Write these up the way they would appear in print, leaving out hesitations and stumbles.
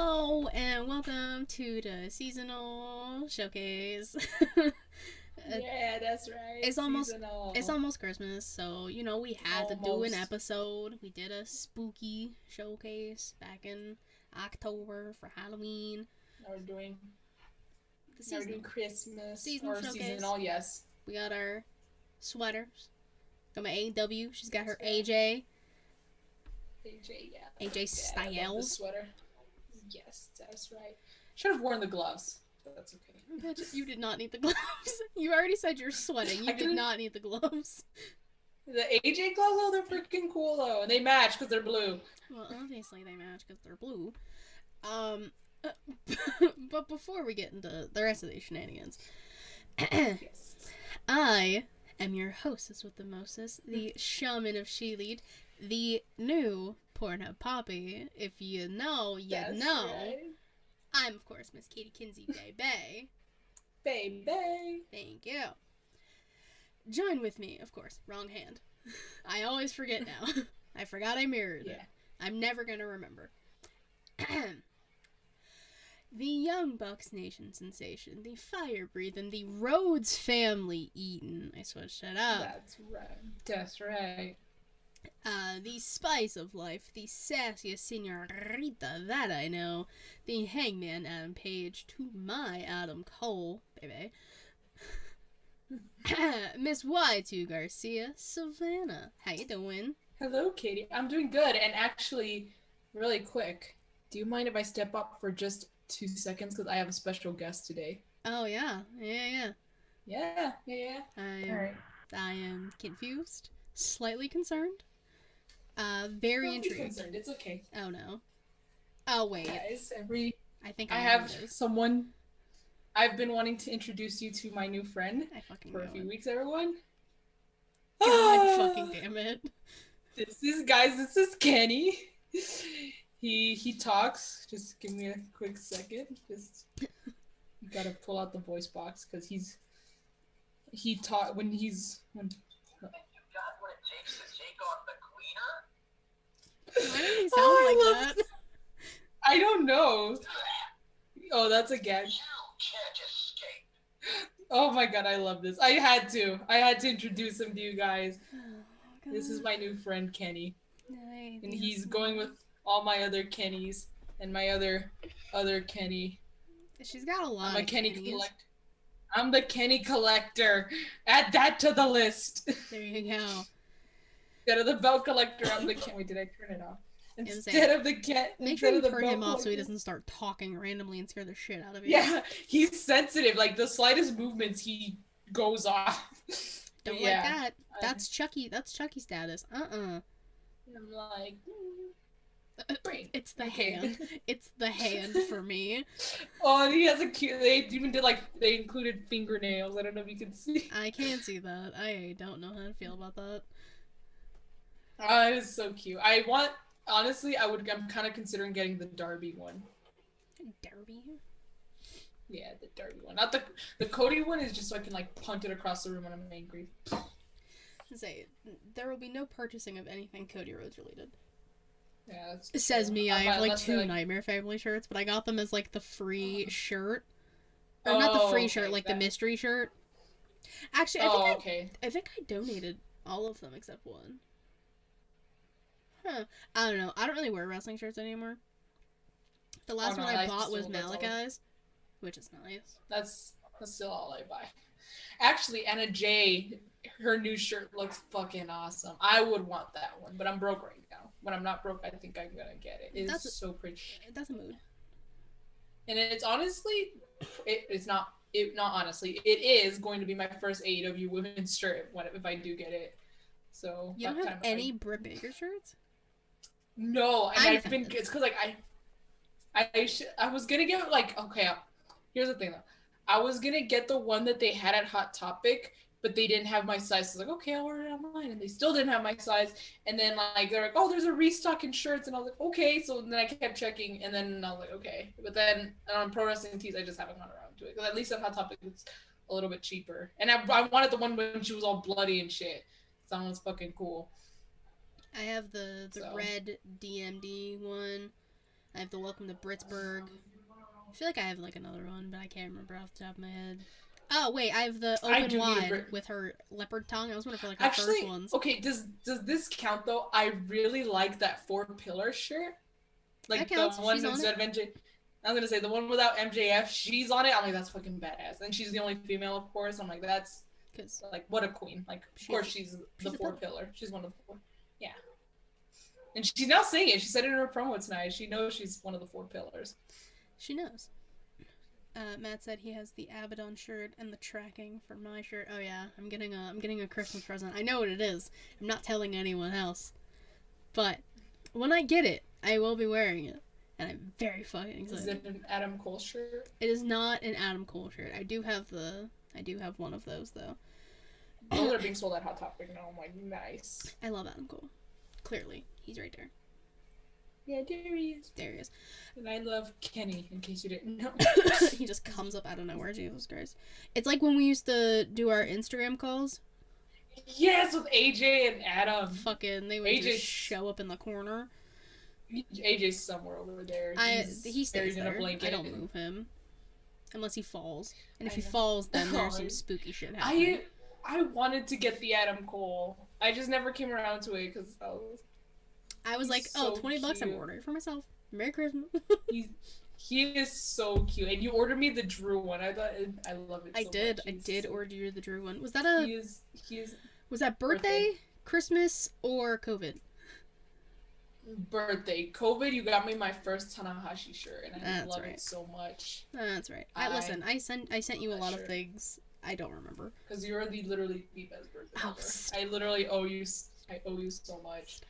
Hello and welcome to the seasonal showcase. Yeah, that's right. it's almost it's Seasonal. almost Christmas, so we had to do an Almost. episode. We did a spooky showcase back in October for Halloween. Now we're doing The now we're doing Christmas seasonal or showcase. seasonal, yes. We got our sweaters. Got my AW. She's got That's her right. AJ, yeah. AJ Yeah, I love this Styles. sweater. Yes, that's right. Should have worn the gloves, but that's okay. But you did not need the gloves. You already said you're sweating. I You did can not need the gloves. the AJ gloves, oh, they're freaking cool though, and they match because they're blue. Well, obviously they match because they're blue. Um, but before we get into the rest of these shenanigans, Yes. I am your hostess with the mostest, the shaman of ShElite, the new Pornhub Poppy. If you know, you That's know. right. I'm, of course, Miss Katie Kinsey Bay. Baby. Thank you. Join with me, of course. Wrong hand. I always forget now. I forgot I mirrored it. Yeah. I'm never gonna remember. The Young Bucks Nation sensation, the fire breathing, the Rhodes family eating. I switched it up. That's right. That's right. The spice of life, the sassiest senorita that I know, the hangman Adam Page to my Adam Cole, baby. Miss Y2 Garcia, Savannah, how you doing? Hello, Katie. I'm doing good. And actually, really quick, do you mind if I step up for just 2 seconds? Because I have a special guest today. Oh yeah. Yeah. I All am, right. I am confused, slightly concerned, very Don't be intrigued. concerned. It's okay. Oh no. Oh wait. Guys, I think I I know who have it is. someone. I've been wanting to introduce you to my new friend I fucking for a know few it. weeks, everyone. God fucking damn it. This is Kenny. He talks. Just give me a quick second. Just you gotta pull out the voice box because he talk when he's when Got what it takes to take on the Why does he sound Oh, like I love that? I don't know. Oh, that's again. You can't escape. Oh my god, I love this. I had to. I had to introduce him to you guys. Oh, This is my new friend Kenny, Ay, and Dios he's going mío. with all my other Kennys and my other Kenny. She's got a I'm lot a of Kenny Kennys. collector. I'm the Kenny collector. Add that to the list. There you go. Instead of the belt collector, I'm the Ken. Wait, did I turn it off? Insane. Instead of the Ken, Make sure instead you of the turn belt him off so he collector. doesn't start talking randomly and scare the shit out of you. Yeah, he's sensitive. Like the slightest movements, he goes off. Don't like Yeah, that. I'm, That's Chucky. That's Chucky status. I'm like, brain. It's the Okay. hand. It's the hand for me. Oh, and he has a cute. They even did like they included fingernails. I don't know if you can see. I can't see that. I don't know how to feel about that. Oh, it is so cute. I want honestly, I'm kind of considering getting the Darby one. Derby. Yeah, the Darby one. Not the Cody one is just so I can like punt it across the room when I'm angry. Say there will be no purchasing of anything Cody Rhodes related. Yeah, that's Says true. me. I have like Unless they, two Nightmare Family shirts, but I got them as like the free shirt, or Oh, not the free okay, shirt, like the that- mystery shirt. Actually, Oh, okay. I think I donated all of them except one. Huh. I don't know. I don't really wear wrestling shirts anymore. The last no, one I I bought was still- that's all. Malachi's, which is nice. That's still all I buy. Actually, Anna J, her new shirt looks fucking awesome. I would want that one, but I'm broke right now. When I'm not broke, I think I'm gonna get it. It's That's- so pretty, That's a mood. and it's honestly, it's not. It not honestly, it is going to be my first AEW women's shirt if I do get it. So You don't that have kind of- any Britt Baker shirts? No, and I'm I've been. offended. It's because like I was gonna get like okay. Here's the thing though, I was gonna get the one that they had at Hot Topic, but they didn't have my size. So I was like, okay, I'll order it online, and they still didn't have my size. And then like they're like, oh, there's a restock in shirts, and I was like, okay. So then I kept checking, and then I was like, okay. But then on Pro Wrestling Tees, I just haven't gone around to it because at least at Hot Topic it's a little bit cheaper. And I wanted the one when she was all bloody and shit. Sounds fucking cool. I have the So. red DMD one. I have the Welcome to Britsburg. I feel like I have like another one, but I can't remember off the top of my head. Oh wait, I have the I Open do need a Wide with her leopard tongue. I was wondering for like her Actually, first ones. okay, does this count though? I really like that 4-pillar shirt. Like That counts. the one She's on instead of MJ. I was gonna say the one without MJF. She's on it. I'm like, that's fucking badass. And she's the only female, of course. I'm like, that's Because like what a queen. Like, of course she's the 4-pillar. She's one of the 4. Yeah. And she's now saying it. She said it in her promo tonight. She knows she's one of the 4 pillars. she knows. Matt said he has the Abaddon shirt and the tracking for my shirt. Oh yeah, I'm getting a Christmas present. I know what it is. I'm not telling anyone else. But when I get it, I will be wearing it. And I'm very fucking excited. Is it an Adam Cole shirt? It is not an Adam Cole shirt. I do have one of those though. Those are being sold at Hot Topic now. I'm like, nice. I love Adam Cole. Clearly. He's right there. Yeah, there he is. There he is. And I love Kenny, in case you didn't know. He just comes up out of nowhere, Jesus Christ. It's like when we used to do our Instagram calls. Yes, with AJ and Adam. Fucking, they would AJ just show up in the corner. AJ's somewhere over there. He stays in a there. blanket. I don't move him. Unless he falls. And if I he know. falls, then there's some spooky shit happening. I wanted to get the Adam Cole. I just never came around to it because I was like, so $20, I'm cute. ordering it for myself. Merry Christmas. he is so cute. And you ordered me the Drew one. I love it so much. I did so order you the Drew one. Was that He is was that birthday, Christmas, or COVID? birthday. COVID, you got me my first Tanahashi shirt, and I love right. it so much. That's right. Listen, I sent you a lot of things. I don't remember. Because you're literally the best birthday Oh, ever. I literally owe you. I owe you so much.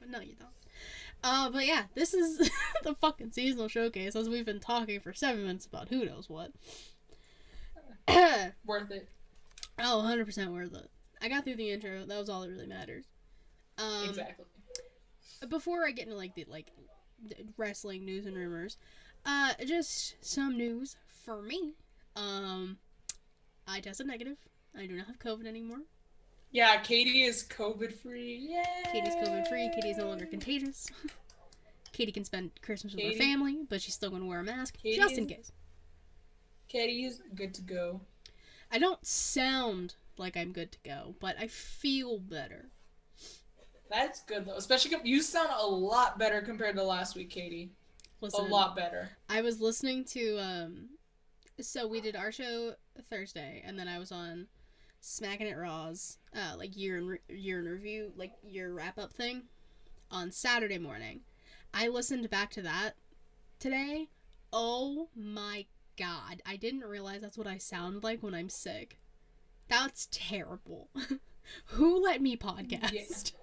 No, you don't. But yeah, this is the fucking seasonal showcase, as we've been talking for 7 minutes about who knows what. Worth it. Oh, 100% worth it. I got through the intro. That was all that really matters. Exactly. Before I get into the wrestling news and rumors, just some news for me. I tested negative. I do not have COVID anymore. Yeah, Katie is COVID free. Yay! Katie's COVID free. Katie is no longer contagious. Katie can spend Christmas with her family, but she's still going to wear a mask just in case. Katie is good to go. I don't sound like I'm good to go, but I feel better. That's good though. Especially you sound a lot better compared to last week, Katie. Listen, a lot better. I was listening to so we did our show Thursday, and then I was on Smacking It Raw's year in review, year wrap up thing on Saturday morning. I listened back to that today. Oh my god, I didn't realize that's what I sound like when I'm sick. That's terrible. Who let me podcast?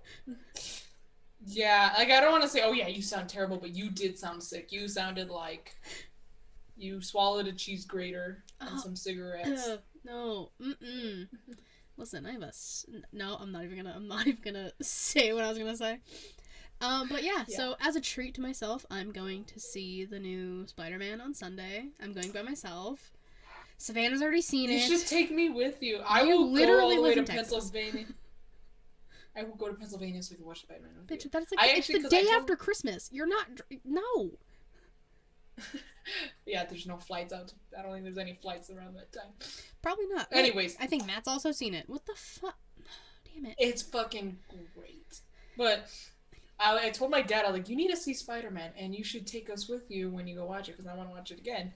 Yeah, I don't want to say, oh yeah, you sound terrible, but you did sound sick. You sounded like you swallowed a cheese grater and some cigarettes. No, Listen, I have no. I'm not even gonna say what I was gonna say. But yeah. So as a treat to myself, I'm going to see the new Spider-Man on Sunday. I'm going by myself. Savannah's already seen it. You should take me with you. I will literally go all the way to Texas. Pennsylvania. I will go to Pennsylvania so we can watch Spider-Man with Bitch, you. that's it's the day after Christmas. You're not. No. Yeah, there's no flights out. I don't think there's any flights around that time. Probably not. Anyways. I think Matt's also seen it. What the fuck? Damn it. It's fucking great. But I told my dad, I was like, you need to see Spider-Man, and you should take us with you when you go watch it, because I want to watch it again.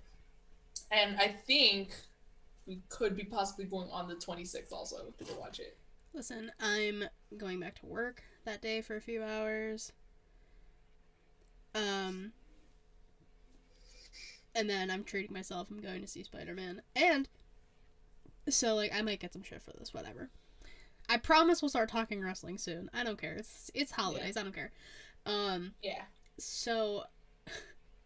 And I think we could be possibly going on the 26th also to go watch it. Listen, I'm going back to work that day for a few hours. And then I'm treating myself. I'm going to see Spider-Man. And so, I might get some shit for this, whatever. I promise we'll start talking wrestling soon. I don't care. It's holidays. Yeah. I don't care. Yeah. So,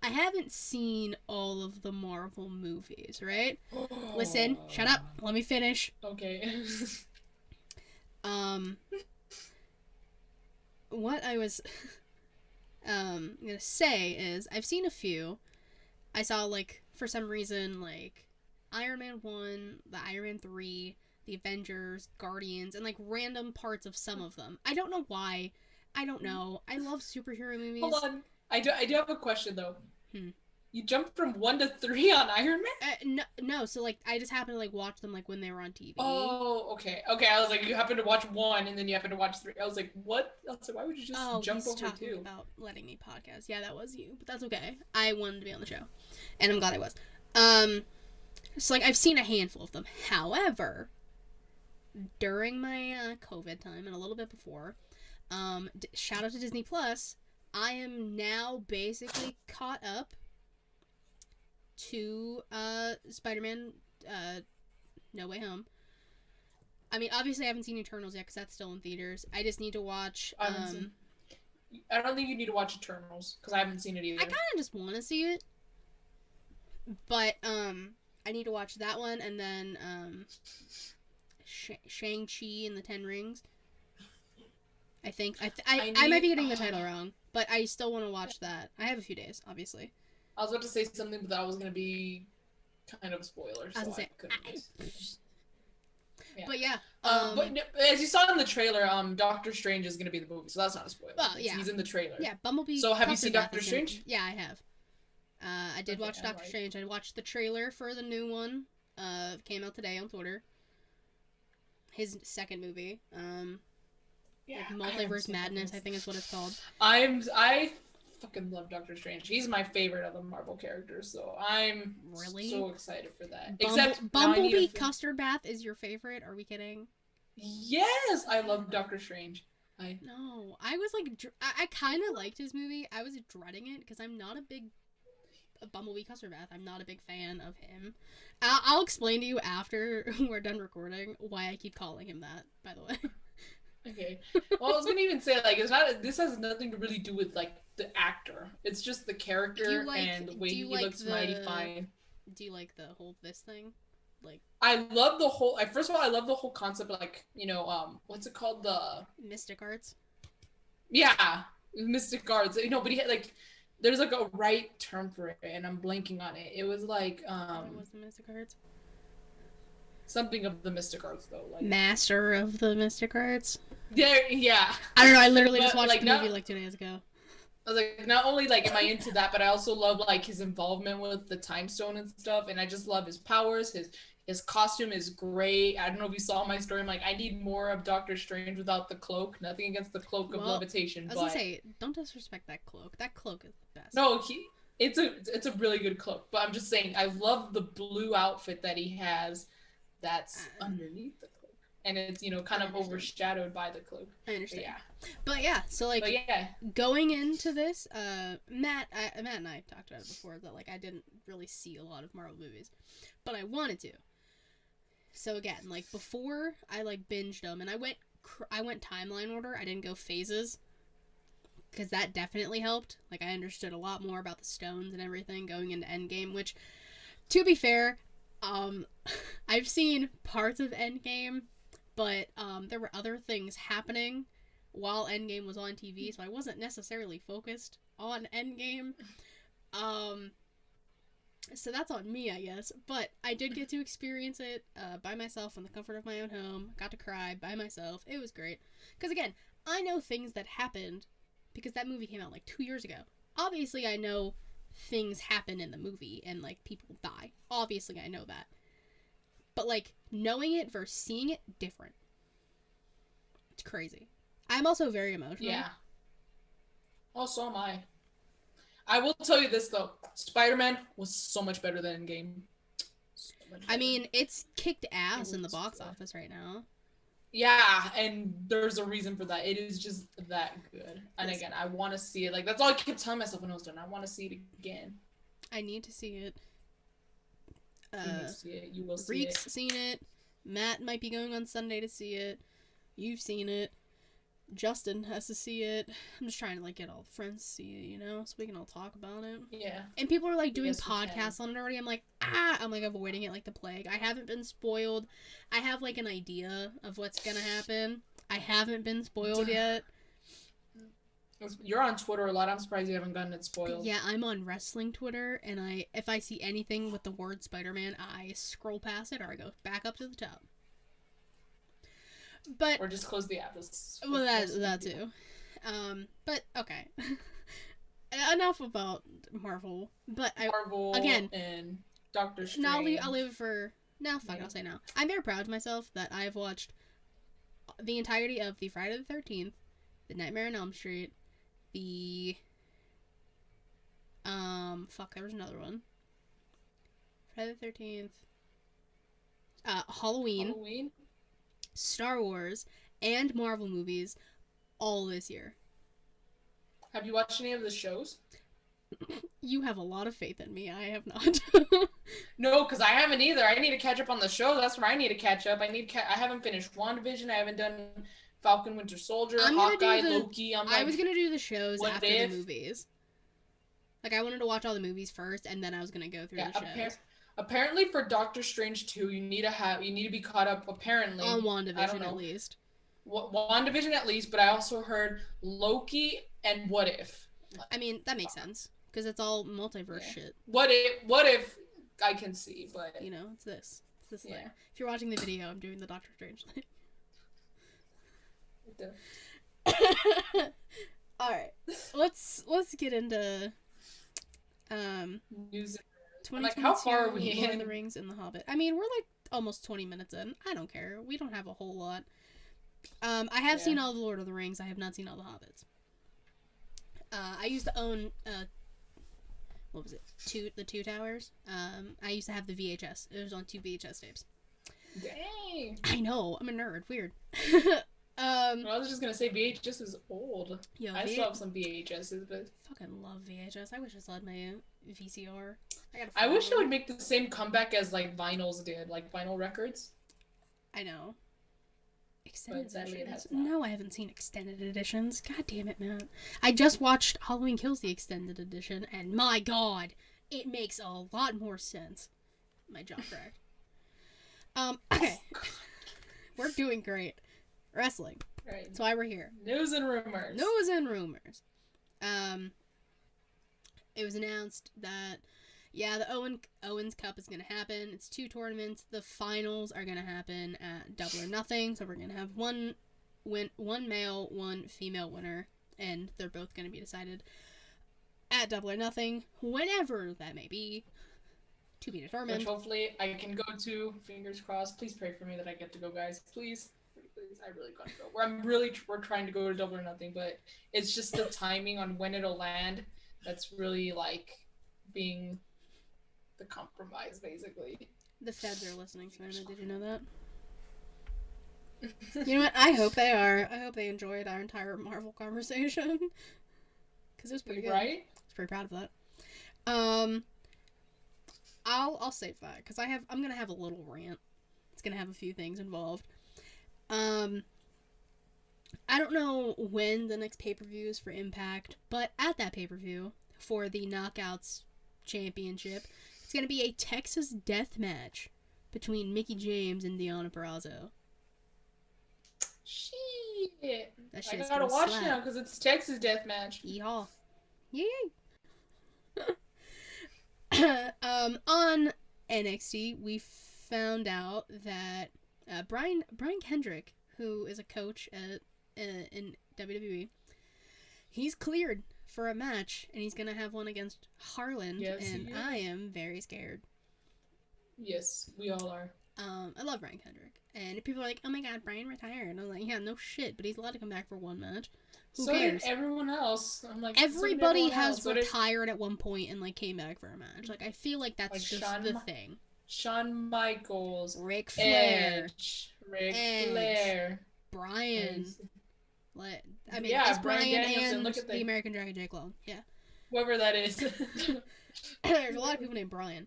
I haven't seen all of the Marvel movies, right? Listen, shut up. Let me finish. Okay. What I was gonna say is I've seen a few. I saw for some reason Iron Man 1, the Iron Man 3, the Avengers, Guardians, and random parts of some of them. I don't know why. I don't know. I love superhero movies. Hold on. I do have a question though. Hmm. You jumped from 1 to 3 on Iron Man? No. So like, I just happened to like watch them like when they were on TV. Oh, okay. Okay, I was like, you happened to watch 1 and then you happened to watch 3. I was like, what? I was like, why would you just jump he's over talking 2? about letting me podcast. Yeah, that was you, but that's okay. I wanted to be on the show, and I'm glad I was. So like, I've seen a handful of them. However, during my COVID time and a little bit before, shout out to Disney Plus. I am now basically caught up to Spider-Man No Way Home. I mean, obviously I haven't seen Eternals yet because that's still in theaters. I just need to watch I don't think you need to watch Eternals because I haven't seen it either. I kind of just want to see it. But I need to watch that one, and then Shang-Chi and the Ten Rings. I think I might be getting the title wrong, but I still want to watch that. I have a few days, obviously. I was about to say something, but that was gonna be kind of a spoiler, so I couldn't. But yeah, but as you saw in the trailer, Doctor Strange is gonna be the movie, so that's not a spoiler. Well, yeah, he's in the trailer. Yeah, Bumblebee. So have you seen Doctor Strange? Yeah, I have. I did watch Doctor Strange. I watched the trailer for the new one. Came out today on Twitter. His second movie. Yeah, like Multiverse Madness, I think is what it's called. I fucking love Doctor Strange. He's my favorite of the Marvel characters, so I'm so excited for that. Except Bumblebee Custard Bath is your favorite? Are we kidding? Yes, I love Doctor Strange. No, I was like, I kind of liked his movie. I was dreading it because I'm not a big Bumblebee Custard Bath. I'm not a big fan of him. I'll explain to you after we're done recording why I keep calling him that, by the way. Okay. Well, I was gonna even say, like, it's not. This has nothing to really do with like the actor. It's just the character and the way he looks mighty fine. Do you like the whole this thing? Like, I love the whole. First of all, I love the whole concept. Like, what's it called? The Mystic Arts. Yeah, Mystic Arts. But he had like, there's like a right term for it, and I'm blanking on it. It was like What was the Mystic Arts? Something of the Mystic Arts, though. Like Master of the Mystic Arts. Yeah. I don't know. I literally just watched the movie like 2 days ago. I was like, not only like am I into that, but I also love like his involvement with the Time Stone and stuff, and I just love his powers. His costume is great. I don't know if you saw my story. I'm like, I need more of Doctor Strange without the cloak. Nothing against the cloak of levitation. I was gonna say, don't disrespect that cloak. That cloak is the best. No, it's a really good cloak. But I'm just saying, I love the blue outfit that he has. That's underneath the cloak, and it's kind of overshadowed by the cloak. I understand. But yeah, so like, going into this, Matt and I talked about it before that like I didn't really see a lot of Marvel movies, but I wanted to. So again, like before I like binged them, and I went timeline order. I didn't go phases, because that definitely helped. Like I understood a lot more about the stones and everything going into Endgame, which, to be fair, I've seen parts of Endgame, but there were other things happening while Endgame was on TV, so I wasn't necessarily focused on Endgame. So that's on me, I guess. But I did get to experience it by myself in the comfort of my own home. Got to cry by myself. It was great. Because again, I know things that happened because that movie came out like 2 years ago. Obviously, I know things happen in the movie and like people die. Obviously, I know that. But like knowing it versus seeing it, different. It's crazy. I'm also very emotional. Yeah. Oh, so am I. I will tell you this though, Spider-Man was so much better than Endgame. I mean, it's kicked ass in the box office right now. Yeah, and there's a reason for that. It is just that good. And again, I want to see it. Like, that's all I kept telling myself when I was done. I want to see it again. I need to see it. You need to see it. You will see Reek's seen it. Matt might be going on Sunday to see it. You've seen it. Justin has to see it. I'm just trying to like get all friends to see it, so we can all talk about it. Yeah. And people are like doing podcasts on it already. I'm like, I'm like avoiding it like the plague. I haven't been spoiled. I have like an idea of what's gonna happen. I haven't been spoiled yet. You're on Twitter a lot. I'm surprised you haven't gotten it spoiled. Yeah, I'm on wrestling Twitter, and if I see anything with the word Spider-Man, I scroll past it or I go back up to the top. But or just close the app. Well, that too. But okay. enough about Marvel. But Marvel again, and Doctor Strange. I'll leave it for now. Fuck, I'll say now. I'm very proud of myself that I've watched the entirety of the Friday the 13th, the Nightmare on Elm Street, the there was another one. Friday the 13th, Halloween, Star Wars, and Marvel movies all this year. Have you watched any of the shows? You have a lot of faith in me. I have not. No, because I haven't either. I need to catch up on the show. That's where I need to catch up. I haven't finished WandaVision. I haven't done Falcon Winter Soldier, Hawkeye, Loki. I was gonna do the shows after the movies. Like, I wanted to watch all the movies first, and then I was gonna go through the shows. Apparently, for Doctor Strange 2, you need to be caught up. Apparently, on WandaVision at least. WandaVision at least, but I also heard Loki and What If. I mean, that makes sense because it's all multiverse shit. What if I can see, but you know, it's this thing. If you're watching the video, I'm doing the Doctor Strange thing. All right, let's get into news. 2022, how far are we Lord in? of the Rings and The Hobbit. I mean, we're like almost 20 minutes in. I don't care. We don't have a whole lot. I have seen all the Lord of the Rings. I have not seen all the Hobbits. I used to own what was it? The Two Towers. I used to have the VHS. It was on 2 VHS tapes. Dang. I know. I'm a nerd. Weird. I was just gonna say VHS is old. Yo, I still have some VHSs, but fucking love VHS. I wish I still had my VCR. I wish it would make the same comeback as like vinyls did, like vinyl records. I know. Extended editions. No, I haven't seen extended editions. God damn it, man. I just watched Halloween Kills the extended edition, and my god, it makes a lot more sense. My jaw cracked. Okay. We're doing great. Wrestling. Right. That's why we're here. News and rumors. It was announced that, the Owens Cup is going to happen. It's 2 tournaments. The finals are going to happen at Double or Nothing. So we're going to have one male, one female winner. And they're both going to be decided at Double or Nothing, whenever that may be. To be determined. Which hopefully I can go to. Fingers crossed. Please pray for me that I get to go, guys. Please. I really gotta go. We're trying to go to Double or Nothing, but it's just the timing on when it'll land that's really like being the compromise, basically. The feds are listening, Simona. Did you know that? You know what? I hope they are. I hope they enjoyed our entire Marvel conversation because it was pretty good. Right? I was pretty proud of that. I'll save that because I'm gonna have a little rant. It's gonna have a few things involved. I don't know when the next pay-per-view is for Impact, but at that pay-per-view for the Knockouts Championship, it's going to be a Texas death match between Mickie James and Deonna Purrazzo. Shit. That I gotta watch now because it's Texas death match. Yeehaw. Yay. On NXT, we found out that Brian Kendrick, who is a coach in WWE, he's cleared for a match, and he's gonna have one against Harland, and I am very scared. Yes, we all are. I love Brian Kendrick, and people are like, "Oh my God, Brian retired," and I'm like, "Yeah, no shit," but he's allowed to come back for one match. Who cares? Did everyone else. I'm like, everybody has retired at one point and like came back for a match. Like, I feel like that's like just the thing. Shawn Michaels, Ric Flair, Ric Flair, Brian. I mean, yeah, it's Brian Danielson, and look at the American Dragon Jake Long. Yeah. Whoever that is. There's a lot of people named Brian.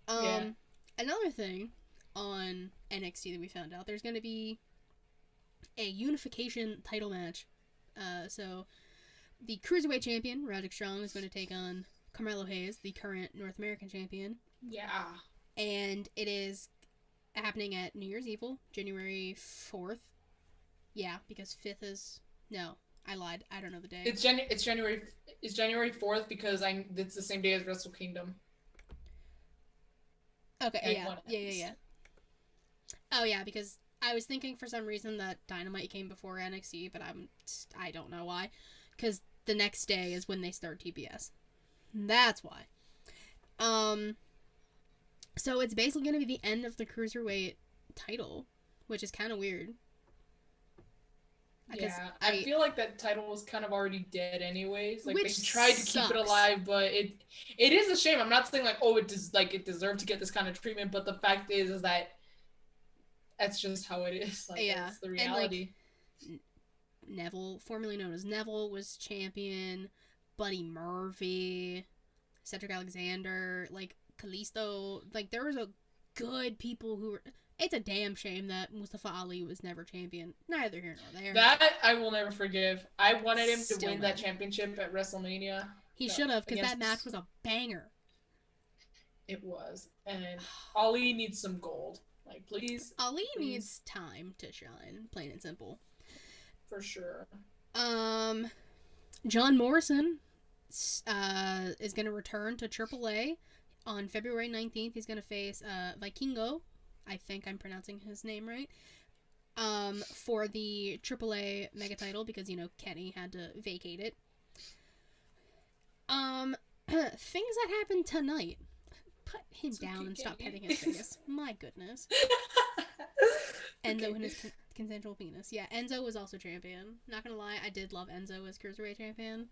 Another thing on NXT that we found out, there's going to be a unification title match. So the Cruiserweight champion, Roderick Strong, is going to take on Carmelo Hayes, the current North American champion. Yeah. And it is happening at New Year's Evil, January 4th. Yeah, because 5th is... No, I lied. I don't know the day. It's January 4th because it's the same day as Wrestle Kingdom. Okay, yeah. Oh, yeah, because I was thinking for some reason that Dynamite came before NXT, but I don't know why. Because the next day is when they start TBS. That's why. So it's basically going to be the end of the Cruiserweight title, which is kind of weird. Yeah, I feel like that title was kind of already dead anyways. Like, they Which tried to keep it sucks. alive, but it is a shame. I'm not saying like, oh, it deserved to get this kind of treatment, but the fact is that that's just how it is. Like, Yeah. that's the reality. And, like, Neville, formerly known as Neville, was champion. Buddy Murphy, Cedric Alexander, like Kalisto, like there was a good people who were. It's a damn shame that Mustafa Ali was never champion. Neither here nor there. That I will never forgive. I wanted him to Still win mad. that championship at WrestleMania. He should have, because that match was a banger. It was, and Ali needs some gold. Like, please. Ali please. needs time to shine, plain and simple. For sure. John Morrison is going to return to AAA on February 19th. He's going to face Vikingo. I think I'm pronouncing his name right. For the AAA mega title, because, you know, Kenny had to vacate it. Things that happened tonight. Put him down and stop petting his face. My goodness. Enzo and his consensual penis. Yeah, Enzo was also champion. Not gonna lie, I did love Enzo as Cruiserweight champion.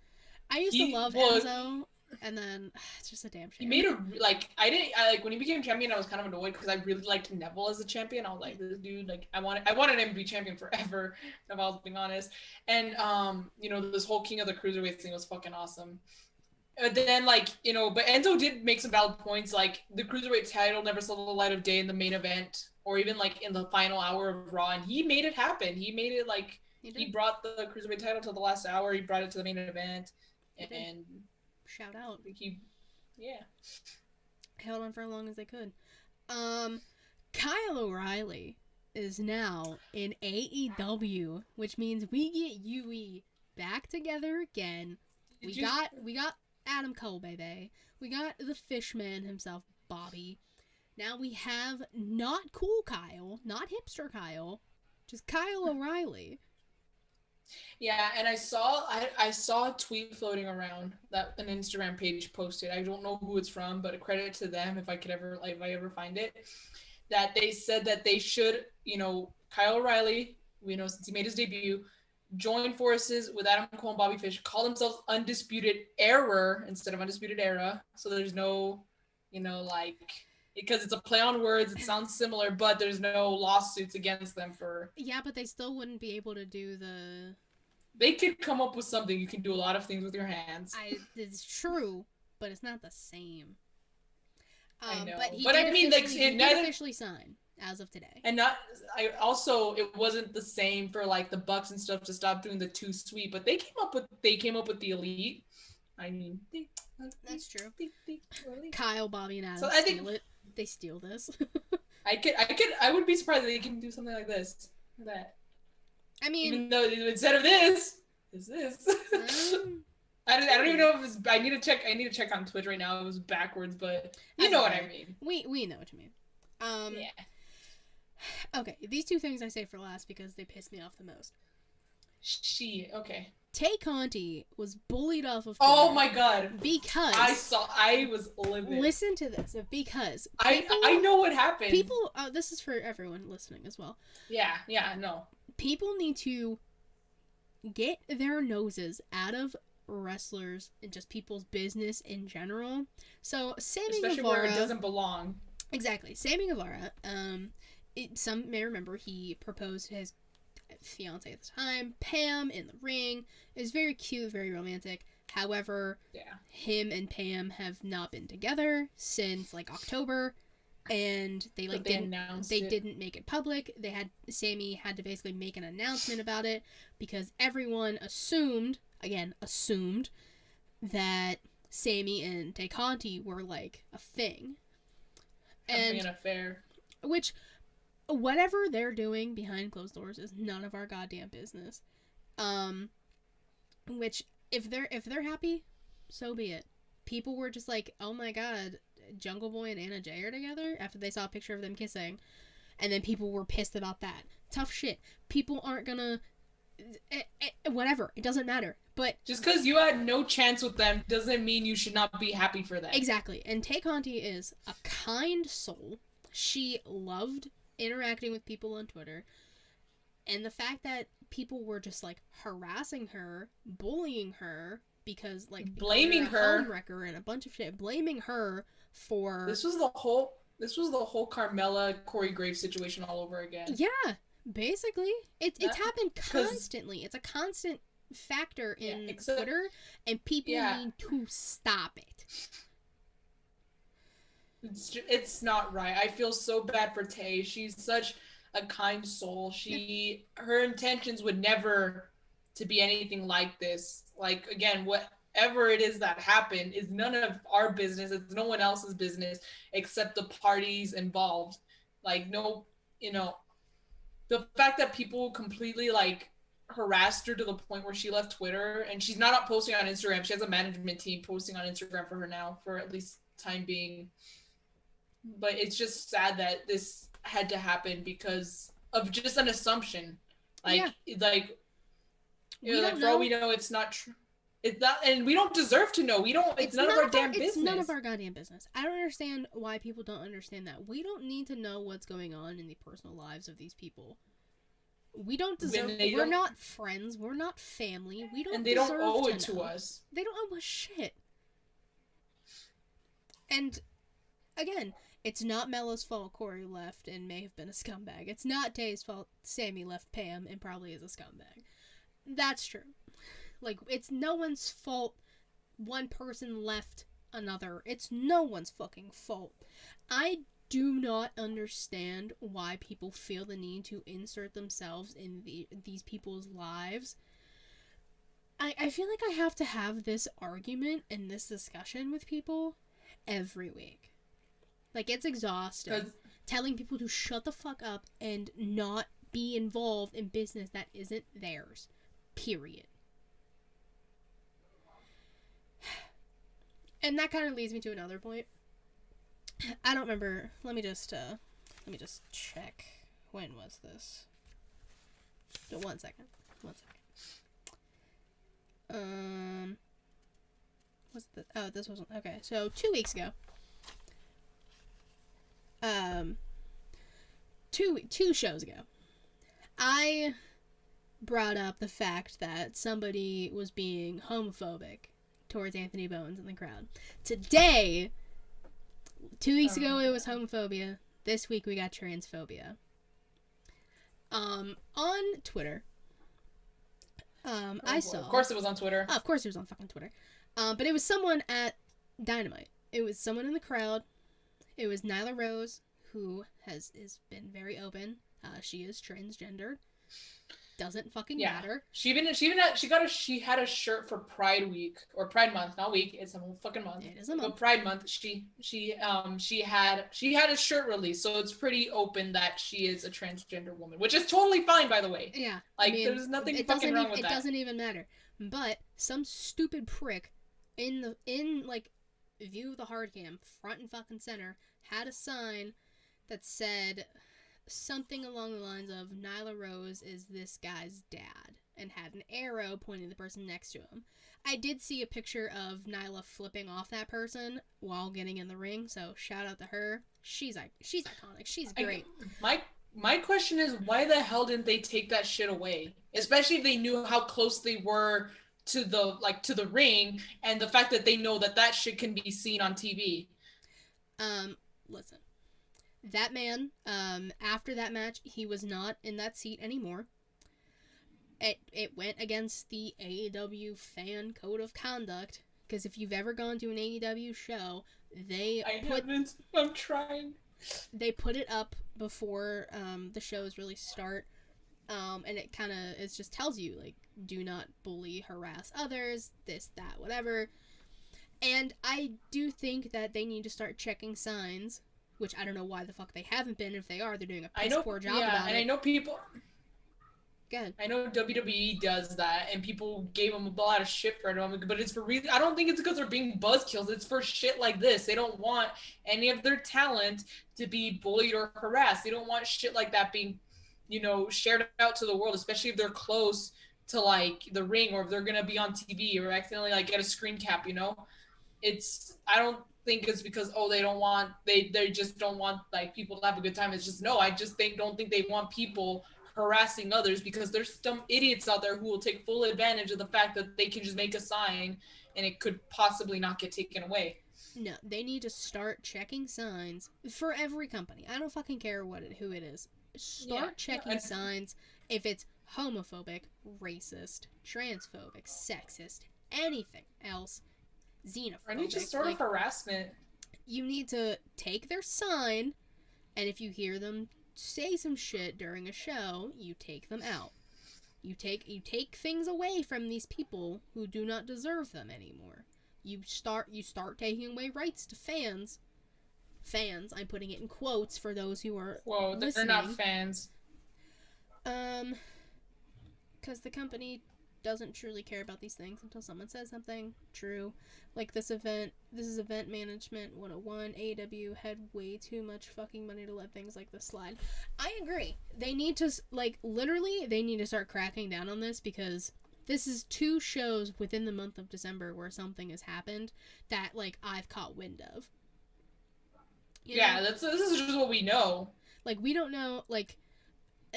I used to love Enzo, and then it's just a damn shame. He made when he became champion, I was kind of annoyed because I really liked Neville as a champion. I was like, this dude, like, I wanted him to be champion forever, if I was being honest. And you know, this whole King of the Cruiserweights thing was fucking awesome. But then, like, you know, but Enzo did make some valid points, like the Cruiserweight title never saw the light of day in the main event, or even like in the final hour of Raw, and he made it happen. He made it like he brought the Cruiserweight title to the last hour. He brought it to the main event, and shout out. Yeah, held on for as long as they could. Kyle O'Reilly is now in AEW, which means we get UE back together again. We got Adam Cole, baby. We got the Fishman himself, Bobby. Now we have not cool Kyle, not hipster Kyle, just Kyle O'Reilly. Yeah, and I saw a tweet floating around that an Instagram page posted. I don't know who it's from, but a credit to them if I ever find it. That they said that they should, you know, Kyle O'Reilly, you know, since he made his debut, join forces with Adam Cole and Bobby Fish, call themselves Undisputed Era instead of Undisputed Era. So there's no, you know, like, because it's a play on words, it sounds similar, but there's no lawsuits against them for. Yeah, but they still wouldn't be able to do the. They could come up with something. You can do a lot of things with your hands. It's true, but it's not the same. I know, but I mean, like, he did officially sign as of today. And it wasn't the same for like the Bucks and stuff to stop doing the 2 sweet, but they came up with the Elite. I mean, that's true. Kyle, Bobby, and Adam so steal it. They steal this. I would be surprised if they can do something like this. That. I mean, even though instead of this, it's this. I don't even know if it's. I need to check on Twitch right now. It was backwards, but you know what I mean. We know what you mean. Yeah. Okay, these two things I say for last because they piss me off the most. Okay. Tay Conti was bullied off of Twitter. Oh my god. Because I was livid. Listen to this. Because I know what happened. People this is for everyone listening as well. Yeah, no. People need to get their noses out of wrestlers and just people's business in general. So Sammy Guevara, where it doesn't belong. Exactly. Sammy Guevara, some may remember he proposed to his fiance at the time, Pam, in the ring. It was very cute, very romantic. However, him and Pam have not been together since like October, and they didn't make it public. Sammy had to basically make an announcement about it because everyone assumed that Sammy and Tay Conti were like a thing. An affair. Which, whatever they're doing behind closed doors is none of our goddamn business. Which, if they're happy, so be it. People were just like, oh my god, Jungle Boy and Anna Jay are together after they saw a picture of them kissing. And then people were pissed about that. Tough shit. People aren't gonna whatever, it doesn't matter. But just because you had no chance with them doesn't mean you should not be happy for them. Exactly. And Tay Conti is a kind soul. She loved interacting with people on Twitter. And the fact that people were just like harassing her, bullying her, because like blaming her, homewrecker and a bunch of shit, blaming her for this was the whole Carmella Corey Graves situation all over again. Yeah, basically, it's happened constantly. It's a constant factor in Twitter, and people need to stop it. It's not right. I feel so bad for Tay. She's such a kind soul. Her intentions would never to be anything like this. Like, again, whatever it is that happened is none of our business. It's no one else's business except the parties involved. Like, no, the fact that people completely like harassed her to the point where she left Twitter, and she's not posting on Instagram. She has a management team posting on Instagram for her now, for at least time being. But it's just sad that this had to happen because of just an assumption. For all we know, it's not true. It's not, and we don't deserve to know. We don't. It's none of our damn business. It's none of our goddamn business. I don't understand why people don't understand that. We don't need to know what's going on in the personal lives of these people. We don't deserve. We're not friends. We're not family. We don't. And they don't owe it to us. They don't owe us shit. And again, it's not Mella's fault Corey left and may have been a scumbag. It's not Tay's fault Sammy left Pam and probably is a scumbag. That's true. Like, it's no one's fault one person left another. It's no one's fucking fault. I do not understand why people feel the need to insert themselves in these people's lives. I feel like I have to have this argument and this discussion with people every week. Like, it's exhausting. Telling people to shut the fuck up and not be involved in business that isn't theirs. Period. And that kind of leads me to another point. I don't remember. Let me just check. When was this? One second. What's the? Oh, this wasn't okay. So 2 weeks ago. Two shows ago, I brought up the fact that somebody was being homophobic towards Anthony Bowens in the crowd. Today, 2 weeks ago, it was homophobia. This week, we got transphobia. On Twitter, I saw... Of course it was on Twitter. Of course it was on fucking Twitter. But it was someone at Dynamite. It was someone in the crowd. It was Nyla Rose, who has been very open. She is transgender. Doesn't fucking matter. She had a shirt for Pride Week or Pride Month, not week. It's a whole fucking month. It is a month. But Pride Month, she had a shirt release, so it's pretty open that she is a transgender woman, which is totally fine, by the way. Yeah, like there's nothing fucking wrong with that. It doesn't even matter. But some stupid prick in View of the Hard Cam, front and fucking center, had a sign that said something along the lines of Nyla Rose is this guy's dad, and had an arrow pointing at the person next to him. I did see a picture of Nyla flipping off that person while getting in the ring, so shout out to her. She's iconic. She's great. My question is, why the hell didn't they take that shit away? Especially if they knew how close they were to the ring, and the fact that they know that shit can be seen on TV. Listen. That man, after that match, he was not in that seat anymore. It went against the AEW fan code of conduct, because if you've ever gone to an AEW show, I'm trying. They put it up before the shows really start, and it just tells you, like, do not bully, harass others, this, that, whatever. And I do think that they need to start checking signs, which I don't know why the fuck they haven't been. If they are, they're doing a piss poor job about it. And I know people... Go ahead. I know WWE does that, and people gave them a lot of shit for it, but it's for reason. I don't think it's because they're being buzzkills. It's for shit like this. They don't want any of their talent to be bullied or harassed. They don't want shit like that being, shared out to the world, especially if they're close to like the ring, or if they're gonna be on TV or accidentally like get a screen cap, you know, I don't think it's because they just don't want like people to have a good time. It's just no, I just don't think they want people harassing others, because there's some idiots out there who will take full advantage of the fact that they can just make a sign and it could possibly not get taken away. No, they need to start checking signs for every company. I don't fucking care who it is. Start checking signs if it's homophobic, racist, transphobic, sexist, anything else, xenophobic. Or any just sort of harassment. You need to take their sign, and if you hear them say some shit during a show, you take them out. You take things away from these people who do not deserve them anymore. You start taking away rights to fans. Fans, I'm putting it in quotes for those who are listening. They're not fans. Because the company doesn't truly care about these things until someone says something true. Like this is Event Management 101. AEW had way too much fucking money to let things like this slide. I agree. They need to, they need to start cracking down on this, because this is 2 shows within the month of December where something has happened that, I've caught wind of. You know? This is just what we know. We don't know,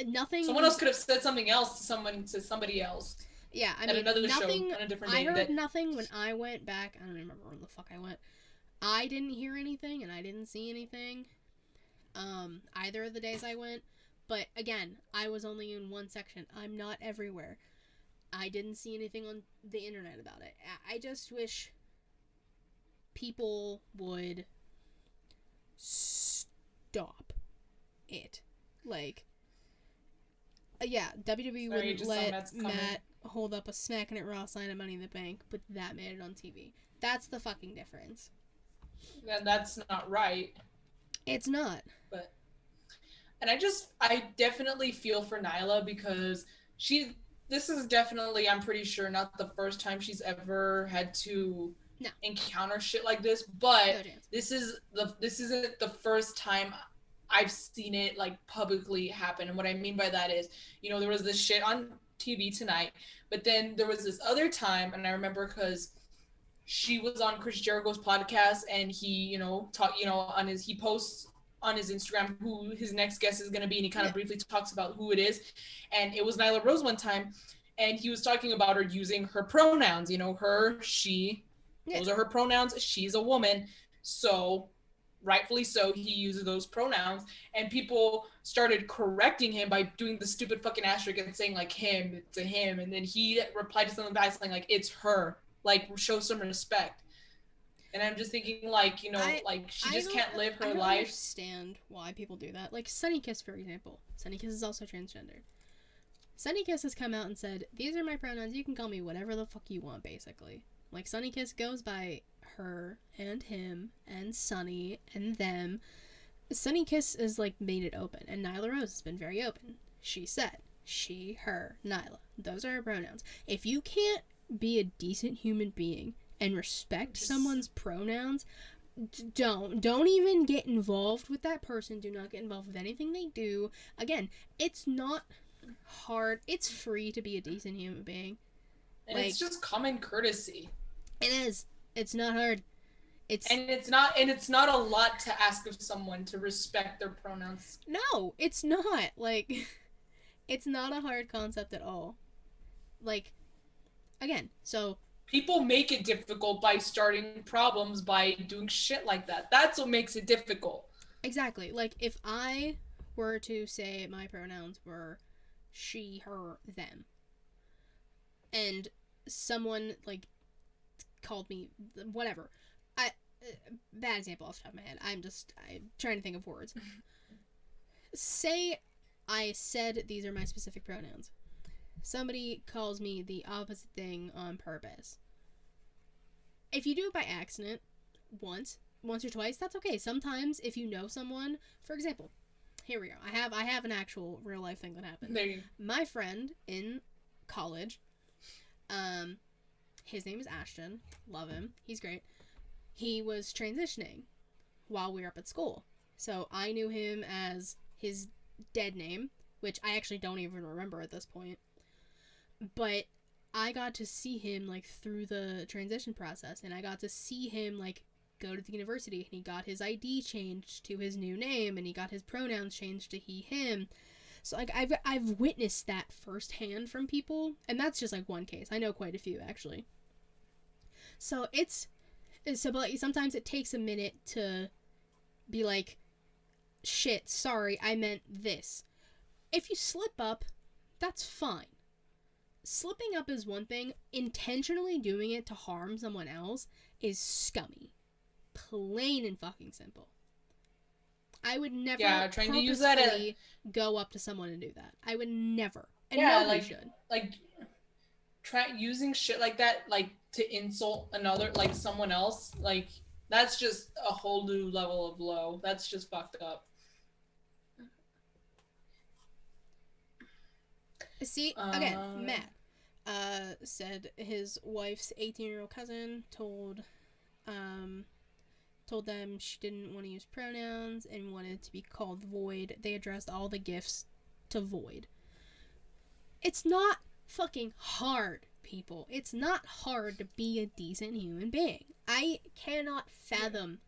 nothing... Someone else could have said something else to somebody else. Yeah, I mean, another nothing, show on a different day. I heard nothing when I went back. I don't remember where the fuck I went. I didn't hear anything, and I didn't see anything, either of the days I went. But, again, I was only in one section. I'm not everywhere. I didn't see anything on the internet about it. I just wish people would stop it. WWE wouldn't let Matt hold up a Smacking It Raw sign at Money in the Bank, but that made it on TV. That's the fucking difference. And that's not right. It's not. And I definitely feel for Nyla, because this is definitely, I'm pretty sure, not the first time she's ever had to encounter shit like this, but this isn't the first time I've seen it publicly happen. And what I mean by that is, there was this shit on TV tonight, but then there was this other time, and I remember because she was on Chris Jericho's podcast, and he, he posts on his Instagram who his next guest is going to be, and he kind of briefly talks about who it is, and it was Nyla Rose one time, and he was talking about her using her pronouns, her, she, those are her pronouns, she's a woman, so rightfully so, he uses those pronouns, and people started correcting him by doing the stupid fucking asterisk and saying him to him, and then he replied to something back saying it's her, show some respect. And I'm just thinking she just can't live her life. I don't understand why people do that. Sunny Kiss, for example. Sunny Kiss is also transgender. Sunny Kiss has come out and said, these are my pronouns, you can call me whatever the fuck you want, basically. Sunny Kiss goes by her and him and Sunny and them. Sunny Kiss is made it open, and Nyla Rose has been very open. She said, she, her, Nyla. Those are her pronouns. If you can't be a decent human being and respect someone's pronouns, don't even get involved with that person. Do not get involved with anything they do. Again, it's not hard. It's free to be a decent human being. And it's just common courtesy. It is. It's not hard. It's not a lot to ask of someone to respect their pronouns. No, it's not. It's not a hard concept at all. Again, so people make it difficult by starting problems by doing shit like that. That's what makes it difficult. Exactly. If I were to say my pronouns were she, her, them, and someone called me whatever, bad example off the top of my head, I'm trying to think of words. Say I said these are my specific pronouns. Somebody calls me the opposite thing on purpose. If you do it by accident, once or twice, that's okay. Sometimes if you know someone, for example, here we go. I have an actual real life thing that happened. There you... My friend in college, his name is Ashton. Love him. He's great. He was transitioning while we were up at school. So I knew him as his dead name, which I actually don't even remember at this point. But I got to see him, like, through the transition process, and I got to see him, like, go to the university, and he got his ID changed to his new name, and he got his pronouns changed to he, him. So, like, I've witnessed that firsthand from people, and that's just, like, one case. I know quite a few, actually. So, but, like, sometimes it takes a minute to be like, shit, sorry, I meant this. If you slip up, that's fine. Slipping up is one thing. Intentionally doing it to harm someone else is scummy. Plain and fucking simple. I would never trying to use that as... go up to someone and do that. I would never. And yeah, nobody should. Like, using shit like that, like, to insult another, like, someone else, like, that's just a whole new level of low. That's just fucked up. See, again, Matt said his wife's 18-year-old cousin told them she didn't want to use pronouns and wanted to be called Void. They addressed all the gifts to Void. It's not fucking hard, people. It's not hard to be a decent human being. I cannot fathom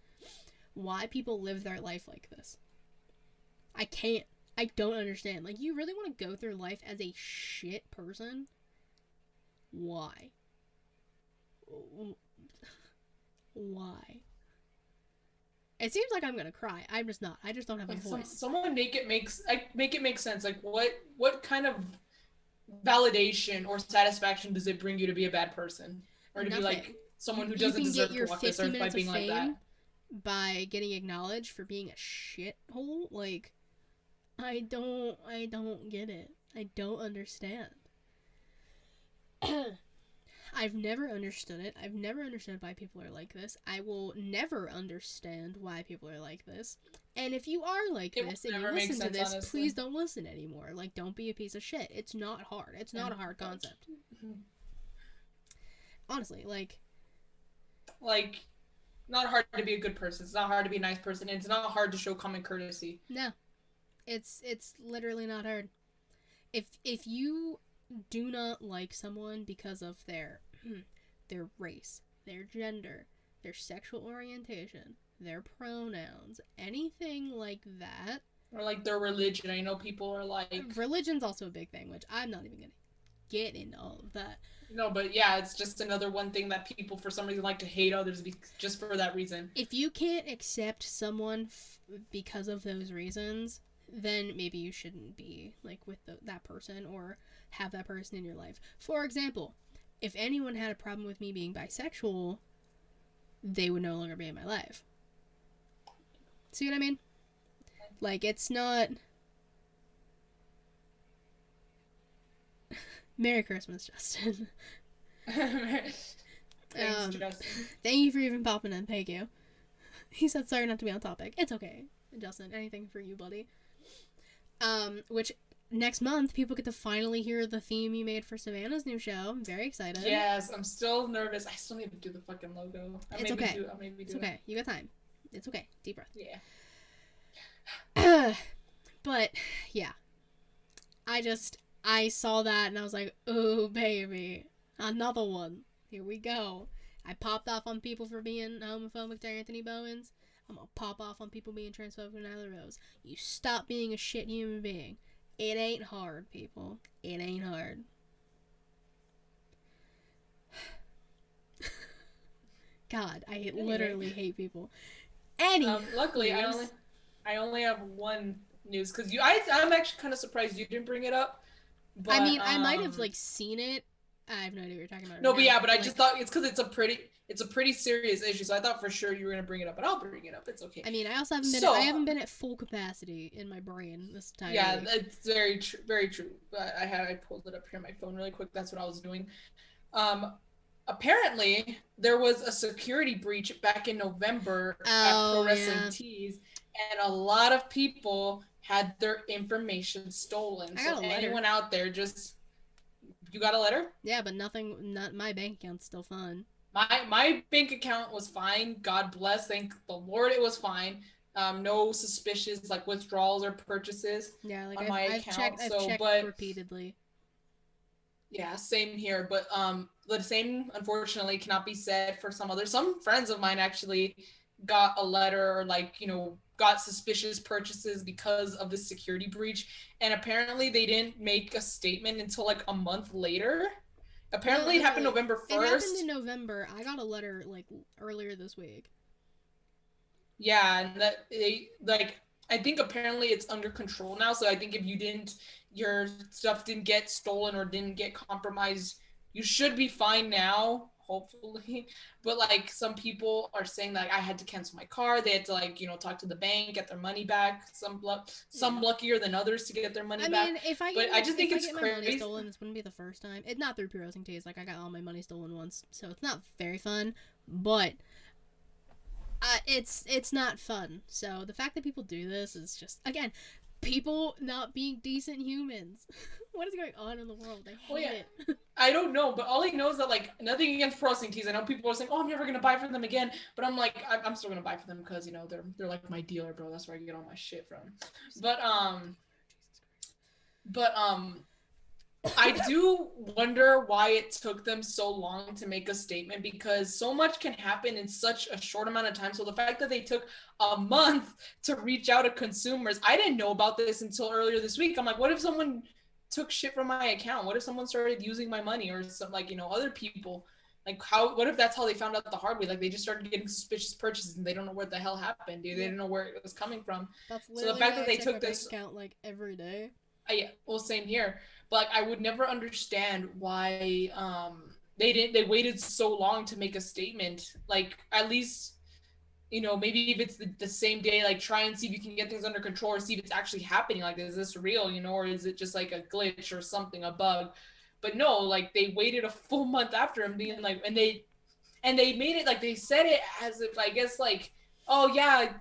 why people live their life like this. I can't. I don't understand. Like, you really want to go through life as a shit person? Why? Why? It seems like I'm gonna cry. I'm just not. I just don't have a voice. Someone make it make sense. Like, what kind of validation or satisfaction does it bring you to be a bad person, or to be like someone who doesn't deserve to walk this earth by being like that? By getting acknowledged for being a shithole, like, I don't get it. I don't understand. I've never understood it. I've never understood why people are like this. I will never understand why people are like this. And if you are like this and you listen to this, honestly, please don't listen anymore. Like, don't be a piece of shit. It's not hard. It's not a hard concept. Honestly, like, not hard to be a good person. It's not hard to be a nice person. It's not hard to show common courtesy. No. It's literally not hard. If you do not like someone because of their race, their gender, their sexual orientation, their pronouns, anything like that, or like their religion. I know people are like, religion's also a big thing, which I'm not even gonna get into all of that. No, but yeah, it's just another one thing that people for some reason like to hate others just for that reason. If you can't accept someone because of those reasons, then maybe you shouldn't be, like, with that person or have that person in your life. For example, if anyone had a problem with me being bisexual, they would no longer be in my life. See what I mean? Like, it's not... Merry Christmas, Justin. Thanks, Justin. Thank you for even popping in. Thank you. He said sorry not to be on topic. It's okay, Justin. Anything for you, buddy. Which next month people get to finally hear the theme you made for Savannah's new show. I'm very excited. Yes, I'm still nervous. I still need to do the fucking logo. It's okay. It's okay. You got time. It's okay. Deep breath. Yeah. But yeah, I saw that and I was like, oh baby, another one. Here we go. I popped off on people for being homophobic to Anthony Bowens. I'm gonna pop off on people being transphobic to Nyla Rose. You stop being a shit human being. It ain't hard, people. It ain't hard. God, I literally hate people. Luckily, I only have one news because I'm actually kind of surprised you didn't bring it up. But, I mean, I might have like seen it. I have no idea what you're talking about. No, but yeah, but I just thought it's because it's a pretty serious issue, so I thought for sure you were gonna bring it up, but I'll bring it up. It's okay. I mean, I also haven't been at full capacity in my brain this time. Yeah, it's very true, very true. But I pulled it up here on my phone really quick. That's what I was doing. Apparently there was a security breach back in November at Pro Wrestling Tees, and a lot of people had their information stolen. So anyone out there, you got a letter? Yeah, but not my bank account's still fine. My bank account was fine. God bless. Thank the Lord it was fine. No suspicious like withdrawals or purchases. Yeah, like on my account. I've checked repeatedly. Yeah, same here. But the same unfortunately cannot be said for some others. Some friends of mine actually got a letter or like, got suspicious purchases because of the security breach. And apparently they didn't make a statement until like a month later. No, Apparently it happened November it happened 1st. in November. I got a letter like earlier this week. Yeah, and that they like I think apparently it's under control now. So I think if your stuff didn't get stolen or didn't get compromised, you should be fine now, hopefully. But like some people are saying that I had to cancel my card. They had to like, talk to the bank, get their money back. Some Yeah. luckier than others to get their money I back. mean, if I But get I just think if I it's get my money crazy. stolen, this wouldn't be the first time. It's not through Pure Teas. Like I got all my money stolen once, so it's not very fun. But it's not fun. So the fact that people do this is just, again, people not being decent humans. What is going on in the world? I hate it. I don't know, but all I know is that like nothing against processing teas. I know people are saying, "Oh, I'm never gonna buy from them again," but I'm like, I'm still gonna buy from them because they're like my dealer, bro. That's where I get all my shit from. But but I do wonder why it took them so long to make a statement because so much can happen in such a short amount of time. So the fact that they took a month to reach out to consumers, I didn't know about this until earlier this week. I'm like, what if someone took shit from my account? What if someone started using my money or some like, other people? Like what if that's how they found out the hard way? Like they just started getting suspicious purchases and they don't know what the hell happened, dude. They didn't know where it was coming from. That's So the literally fact why that I they check my took bank this account like every day. well, same here. But like, I would never understand why they waited so long to make a statement. Like at least maybe if it's the same day, like try and see if you can get things under control or see if it's actually happening. Like, is this real? Or is it just like a glitch or something, a bug? But no, like they waited a full month after him being like, and they made it like they said it as if I guess like, oh yeah,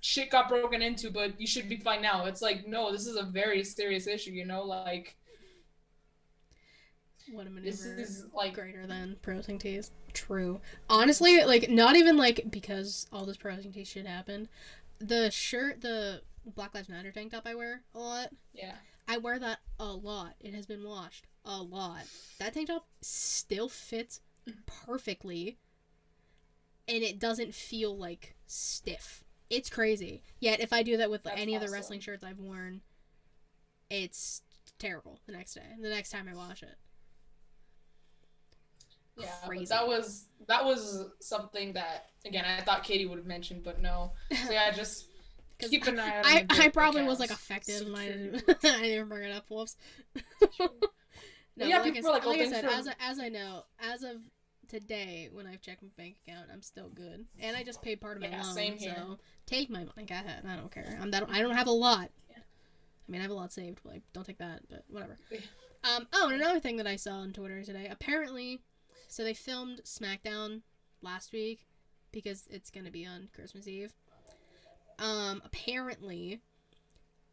shit got broken into, but you should be fine now. It's like, no, this is a very serious issue, like What a this maneuver is like greater than Protein Teas. True. Honestly, like not even like because all this Protein Tea shit happened. The Black Lives Matter tank top I wear a lot. yeah. I wear that a lot. It has been washed a lot. That tank top still fits perfectly, and it doesn't feel like stiff. It's crazy. Yet if I do that with any of the wrestling shirts I've worn, it's terrible the next day. The next time I wash it. Yeah, Crazy. but that was something that again I thought Katie would have mentioned, but no. So yeah, just keep an eye out. I probably was like affected and I didn't bring it up. Whoops. No, yeah, like people are like, like I thanks said, as I know, as of today, when I've checked my bank account, I'm still good, and I just paid part of my loan. Same here. So take my money, go ahead. I don't care. I don't have a lot. I mean, I have a lot saved, but like, don't take that. But whatever. Oh, and another thing that I saw on Twitter today. Apparently, so they filmed SmackDown last week because it's gonna be on Christmas Eve. Apparently,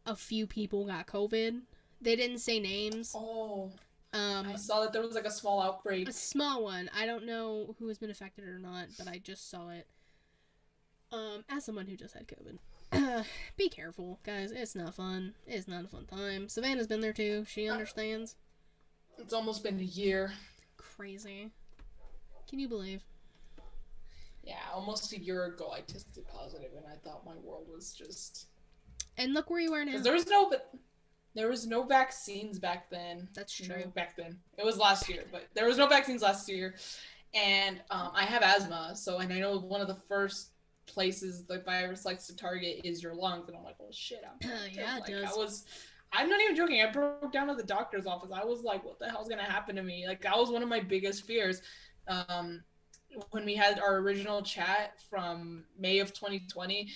a few people got COVID. They didn't say names. Oh. I saw that there was like a small outbreak. A small one. I don't know who has been affected or not, but I just saw it. As someone who just had COVID. Be careful, guys. It's not fun. It's not a fun time. Savannah's been there too. She understands. It's almost been a year. Crazy. Can you believe? Yeah, almost a year ago I tested positive and I thought my world was just... And look where you are now. There was no vaccines back then. That's true. Back then. It was last year, but there was no vaccines last year. And I have asthma, and I know one of the first places the virus likes to target is your lungs. And I'm like, well, shit. Yeah, it does. I'm not even joking. I broke down to the doctor's office. I was like, what the hell's going to happen to me? Like, that was one of my biggest fears. When we had our original chat from May of 2020,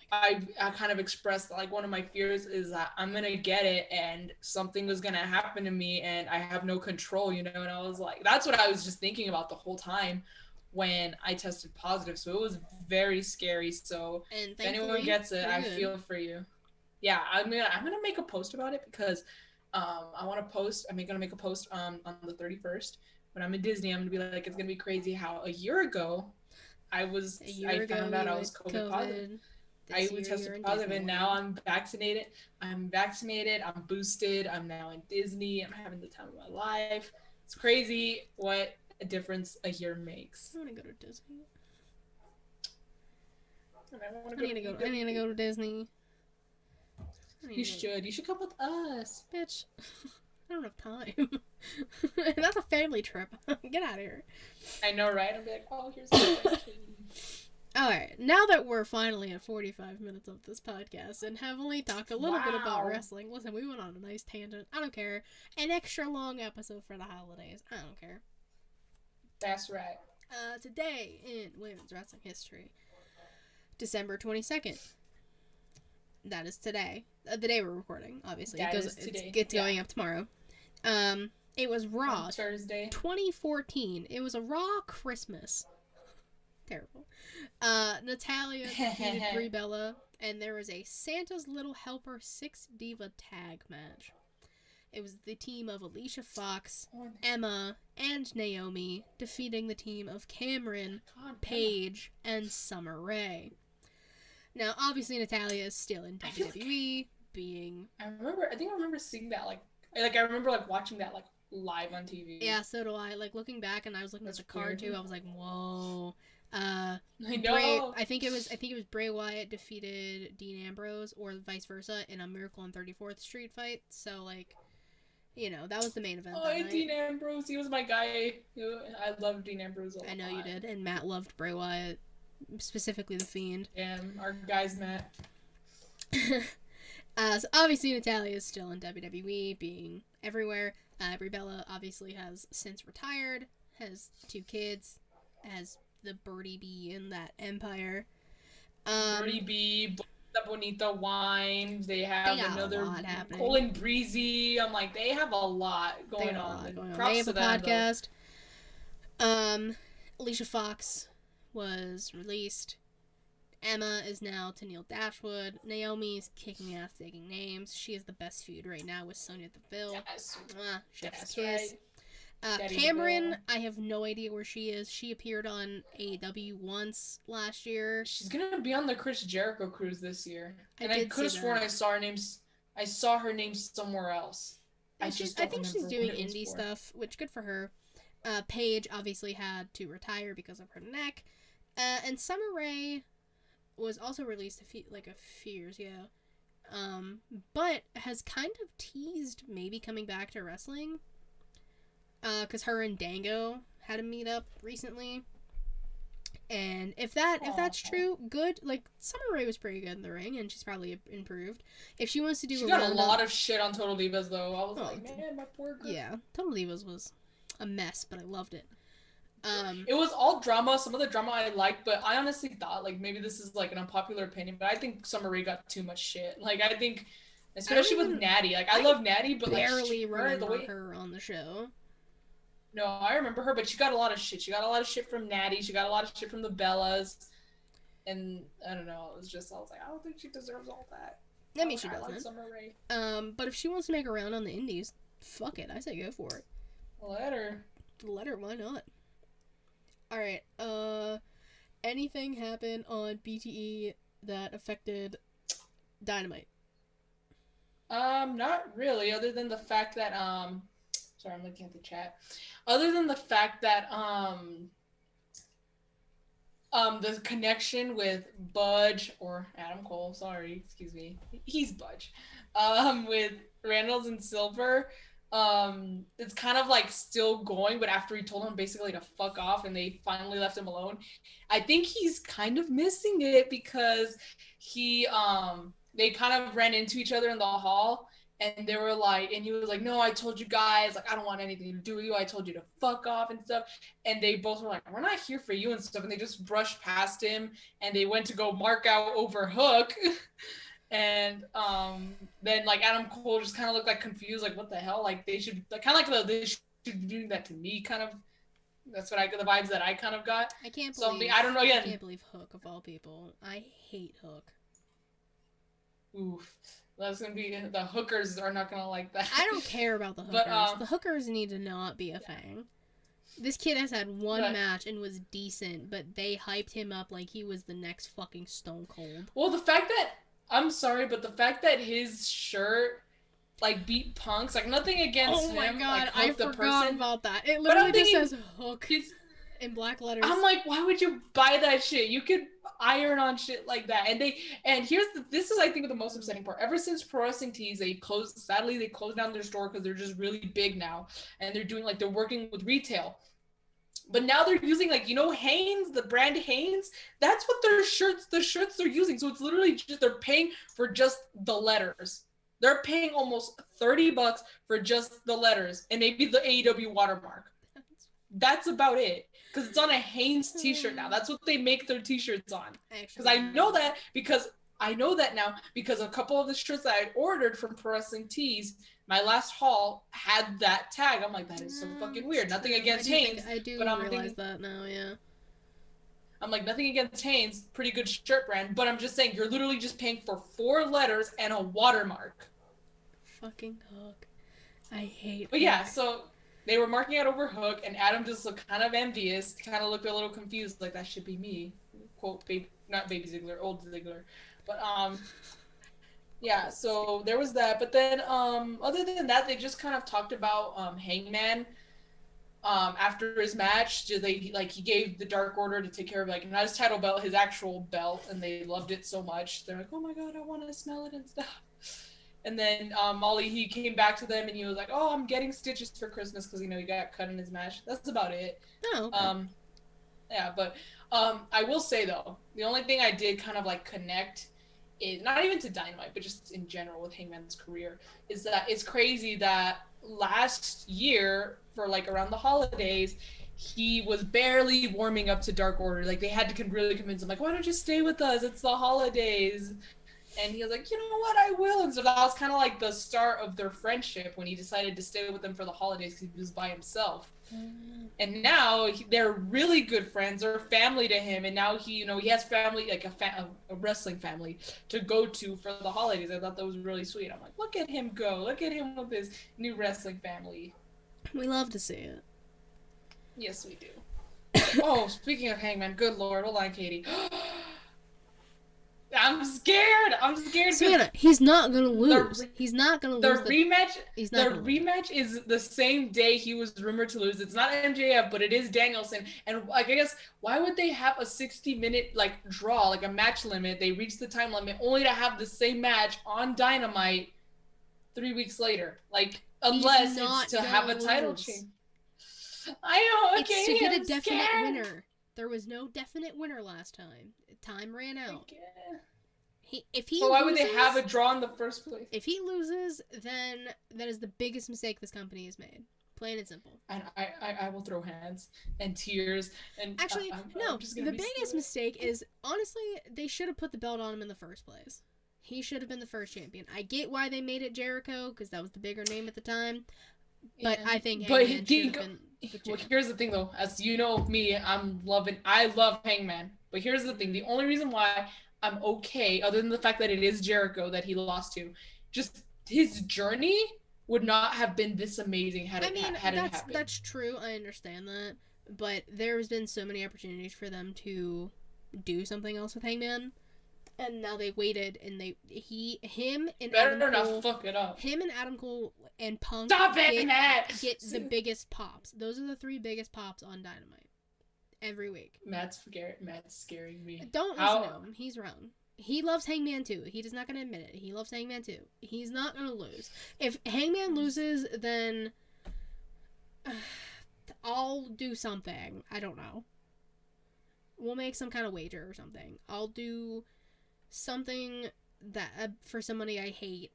I kind of expressed like one of my fears is that I'm gonna get it and something was gonna happen to me and I have no control, and I was like, that's what I was just thinking about the whole time when I tested positive. So it was very scary. So if anyone gets it, I feel for you. Yeah, I'm gonna make a post about it because I want to post. I'm gonna make a post on the 31st when I'm in Disney. I'm gonna be like, it's gonna be crazy how a year ago I found out I was COVID positive. I tested positive and now I'm vaccinated. I'm boosted. I'm now in Disney. I'm having the time of my life. It's crazy what a difference a year makes. I want to go to Disney. And I want I need to go to Disney. You should. You should come with us. Bitch. I don't have time. That's a family trip. Get out of here. I know, right? I'll be like, oh, here's the question. Alright, now that we're finally at 45 minutes of this podcast and have only talked a little bit about Wow. wrestling, listen, we went on a nice tangent. I don't care. An extra long episode for the holidays. I don't care. That's right. Today in women's wrestling history, December 22nd. That is today. The day we're recording, obviously. That it goes, is today. It's going up tomorrow. It was Raw. On Thursday. 2014. It was a Raw Christmas. Terrible. Natalia defeated Brie Bella, and there was a Santa's Little Helper 6 Diva tag match. It was the team of Alicia Fox, Emma, and Naomi defeating the team of Cameron, Paige, and Summer Rae. Now, obviously, Natalia is still in WWE, being... I think I remember seeing that, I remember, watching that, live on TV. Yeah, so do I. Looking back, and I was looking at the card, too, I was like, whoa. I know. I think it was Bray Wyatt defeated Dean Ambrose, or vice versa, in a Miracle on 34th Street fight, so, that was the main event that night. Dean Ambrose, he was my guy. I loved Dean Ambrose a lot. I know you did, and Matt loved Bray Wyatt, specifically The Fiend. And our guys met. So obviously Natalia is still in WWE, being everywhere. Brie Bella obviously has since retired, has 2 kids, has the Birdie Bee in that empire. Birdie Bee, La Bonita Wine, they have another Cole and Breezy. I'm like, they have a lot going on. They have a podcast. Alicia Fox was released. Emma is now Tennille Dashwood. Naomi's kicking ass, taking names. She is the best feud right now with Sonya Deville. Yes. Chef's kiss. Right. Cameron, I have no idea where she is. She appeared on AEW once last year. She's gonna be on the Chris Jericho cruise this year. I could have sworn I saw her name somewhere else. I think she's doing indie stuff, which good for her. Paige obviously had to retire because of her neck. And Summer Rae was also released a few years ago. But has kind of teased maybe coming back to wrestling. Because her and Dango had a meet up recently. And if that's true, good. Summer Rae was pretty good in the ring, and she's probably improved. If she wants to do she got a lot of shit on Total Divas, though. I was like, man, my poor girl. Yeah, Total Divas was a mess, but I loved it. It was all drama. Some of the drama I liked, but I honestly thought, maybe this is, an unpopular opinion, but I think Summer Rae got too much shit. I think, especially with Natty. I love Natty, but, barely remember her on the show. No, I remember her, but she got a lot of shit. She got a lot of shit from Natty. She got a lot of shit from the Bellas. And, I don't know, I was like, I don't think she deserves all that. I mean, she doesn't. Like Summer Rae. But if she wants to make a round on the indies, fuck it. I say go for it. Let her, why not? Alright, anything happen on BTE that affected Dynamite? Not really, other than the fact that, sorry, I'm looking at the chat. Other than the fact that, the connection with Budge, or Adam Cole, sorry, excuse me, he's Budge, with Reynolds and Silver, it's kind of still going, but after he told him basically to fuck off and they finally left him alone, I think he's kind of missing it because they kind of ran into each other in the hall. And they were and he was like, no, I told you guys, I don't want anything to do with you. I told you to fuck off and stuff. And they both were like, we're not here for you and stuff. And they just brushed past him and they went to go mark out over Hook. And then Adam Cole just kind of looked confused, what the hell? They should, kind of they should be doing that to me, kind of. That's what the vibes that I kind of got. I can't believe, I don't know yet. I can't believe Hook, of all people. I hate Hook. Oof. That's gonna be, the hookers are not gonna like that. I don't care about the hookers. But, the hookers need to not be a thing. This kid has had one match and was decent, but they hyped him up like he was the next fucking Stone Cold. Well, the fact that, I'm sorry, but the fact that his shirt like beat punks. Like nothing against Oh my him. god, Like I Hook the forgot person. about that. It But I'm literally just thinking says Hook he's in black letters. I'm like, why would you buy that shit? You could iron on shit like that. And this is I think the most upsetting part. Ever since Pro Wrestling Tees, they closed down their store because they're just really big now, and they're working with retail. But now they're using like Hanes, the brand Hanes. That's what the shirts they're using. So it's literally just they're paying for just the letters. They're paying almost $30 for just the letters and maybe the AEW watermark. That's about it. Because it's on a Hanes t-shirt now. That's what they make their t-shirts on. Because I know that now because a couple of the shirts that I ordered from Pro Wrestling Tees, my last haul had that tag. I'm like, that is so fucking weird. Nothing against Hanes. I do but I'm realize that now, yeah. I'm like, nothing against Hanes. Pretty good shirt brand. But I'm just saying, you're literally just paying for 4 letters and a watermark. Fucking Hook. I hate But Hook. yeah, so they were marking out over Hook, and Adam just looked kind of envious, kind of looked a little confused, like, that should be me. Quote, not Baby Ziggler, old Ziggler. But, yeah, so there was that. But then, other than that, they just kind of talked about Hangman. After his match, he gave the Dark Order to take care of, like, not his title belt, his actual belt, and they loved it so much. They're like, oh my god, I want to smell it and stuff. And then Molly, he came back to them and he was like, oh, I'm getting stitches for Christmas because, he got cut in his match. That's about it. Oh, okay. Yeah, but I will say, though, the only thing I did kind of, like, connect is, not even to Dynamite, but just in general with Hangman's career, is that it's crazy that last year, for, like, around the holidays, he was barely warming up to Dark Order. Like, they had to really convince him, like, why don't you stay with us? It's the holidays. And he was like, you know what, I will. And so that was kind of like the start of their friendship when he decided to stay with them for the holidays because he was by himself. And now they're really good friends. They're family to him. And now he has family, like a wrestling family to go to for the holidays. I thought that was really sweet. I'm like, look at him go. Look at him with his new wrestling family. We love to see it. Yes, we do. Oh, speaking of Hangman, good lord. Hold on, Katie. I'm scared. Savannah, he's not gonna lose. He's not gonna lose. The rematch is the same day he was rumored to lose. It's not MJF, but it is Danielson. And like, I guess, why would they have a 60-minute like draw, like a match limit? They reached the time limit only to have the same match on Dynamite 3 weeks later. Like, unless it's to have a title change. I know. Okay, it's to get a definite winner. There was no definite winner last time. Time ran out. So why would they have a draw in the first place? If he loses, then that is the biggest mistake this company has made. Plain and simple. And I will throw hands and tears and actually no. The biggest mistake is, honestly, they should have put the belt on him in the first place. He should have been the first champion. I get why they made it Jericho because that was the bigger name at the time. But I think Hangman should have been the champion. Well, here's the thing, though. As you know me, I love Hangman. But here's the thing. The only reason why I'm okay, other than the fact that it is Jericho that he lost to, just his journey would not have been this amazing had it happened. That's true. I understand that. But there's been so many opportunities for them to do something else with Hangman. And now they waited, and him and Adam Cole and Punk get the biggest pops. Those are the 3 biggest pops on Dynamite every week. Matt's scaring me. Don't listen to him. He's wrong. He loves Hangman too. He's just not gonna admit it. He loves Hangman too. He's not gonna lose. If Hangman loses, then I'll do something. I don't know. We'll make some kind of wager or something. I'll do something that for somebody I hate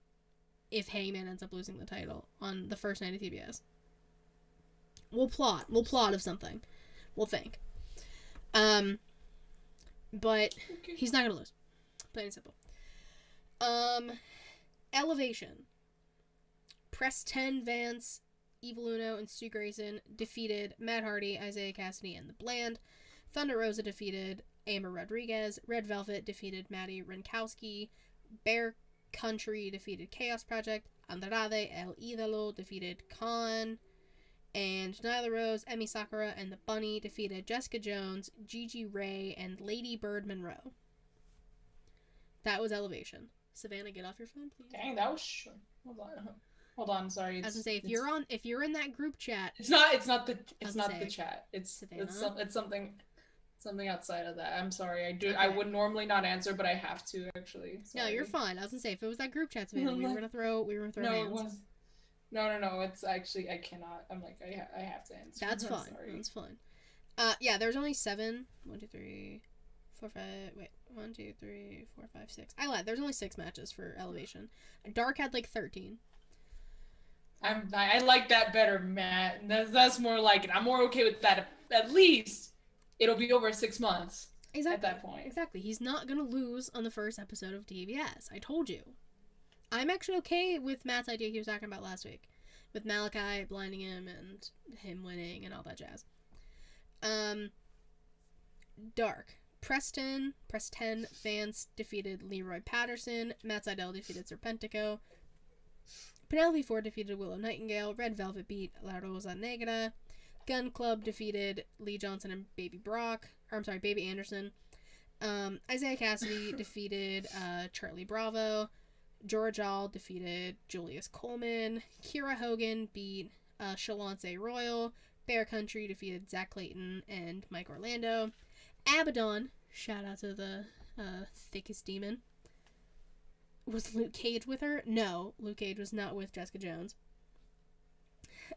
if Hangman ends up losing the title on the first night of TBS. We'll plot of something. We'll think. But he's not gonna lose. Plain and simple. Elevation. Preston Vance, Evil Uno, and Stu Grayson defeated Matt Hardy, Isaiah Cassidy, and The Bland. Thunder Rosa defeated Amber Rodriguez. Red Velvet defeated Maddie Rinkowski. Bear Country defeated Chaos Project. Andrade El Idolo defeated Khan. And Nyla Rose, Emi Sakura, and the Bunny defeated Jessica Jones, Gigi Ray, and Lady Bird Monroe. That was Elevation. Savannah, get off your phone, please. Dang, that was short. Hold on. Hold on, sorry. I was gonna say if you're in that group chat, It's not the chat. It's something outside of that. I'm sorry. I Okay. would normally not answer, but I have to actually. No, Sorry. you're fine. I was gonna say if it was that group chat, we were gonna throw No, hands. it was. No. It's actually I cannot. I'm like I have to answer. That's I'm fine. sorry. That's fine. Yeah, there's only 7. 1, 2, 3, 4, 5. Wait, 1, 2, 3, 4, 5, 6. I lied. There's only 6 matches for Elevation. Dark had like 13. I like that better, Matt. That's more like it. I'm more okay with that. At least it'll be over 6 months. Exactly. At that point. Exactly. He's not gonna lose on the first episode of TBS. I told you. I'm actually okay with Matt's idea he was talking about last week, with Malachi blinding him and him winning and all that jazz. Dark. Preston Vance defeated Leroy Patterson. Matt Seidel defeated Serpentico. Penelope Ford defeated Willow Nightingale. Red Velvet beat La Rosa Negra. Gun Club defeated Lee Johnson and Baby Anderson. Isaiah Cassidy defeated Charlie Bravo. Georgial defeated Julius Coleman. Kira Hogan beat Shalance Royal. Bear Country defeated Zach Clayton and Mike Orlando. Abaddon, shout out to the thickest demon. Was Luke Cage with her? No, Luke Cage was not with Jessica Jones.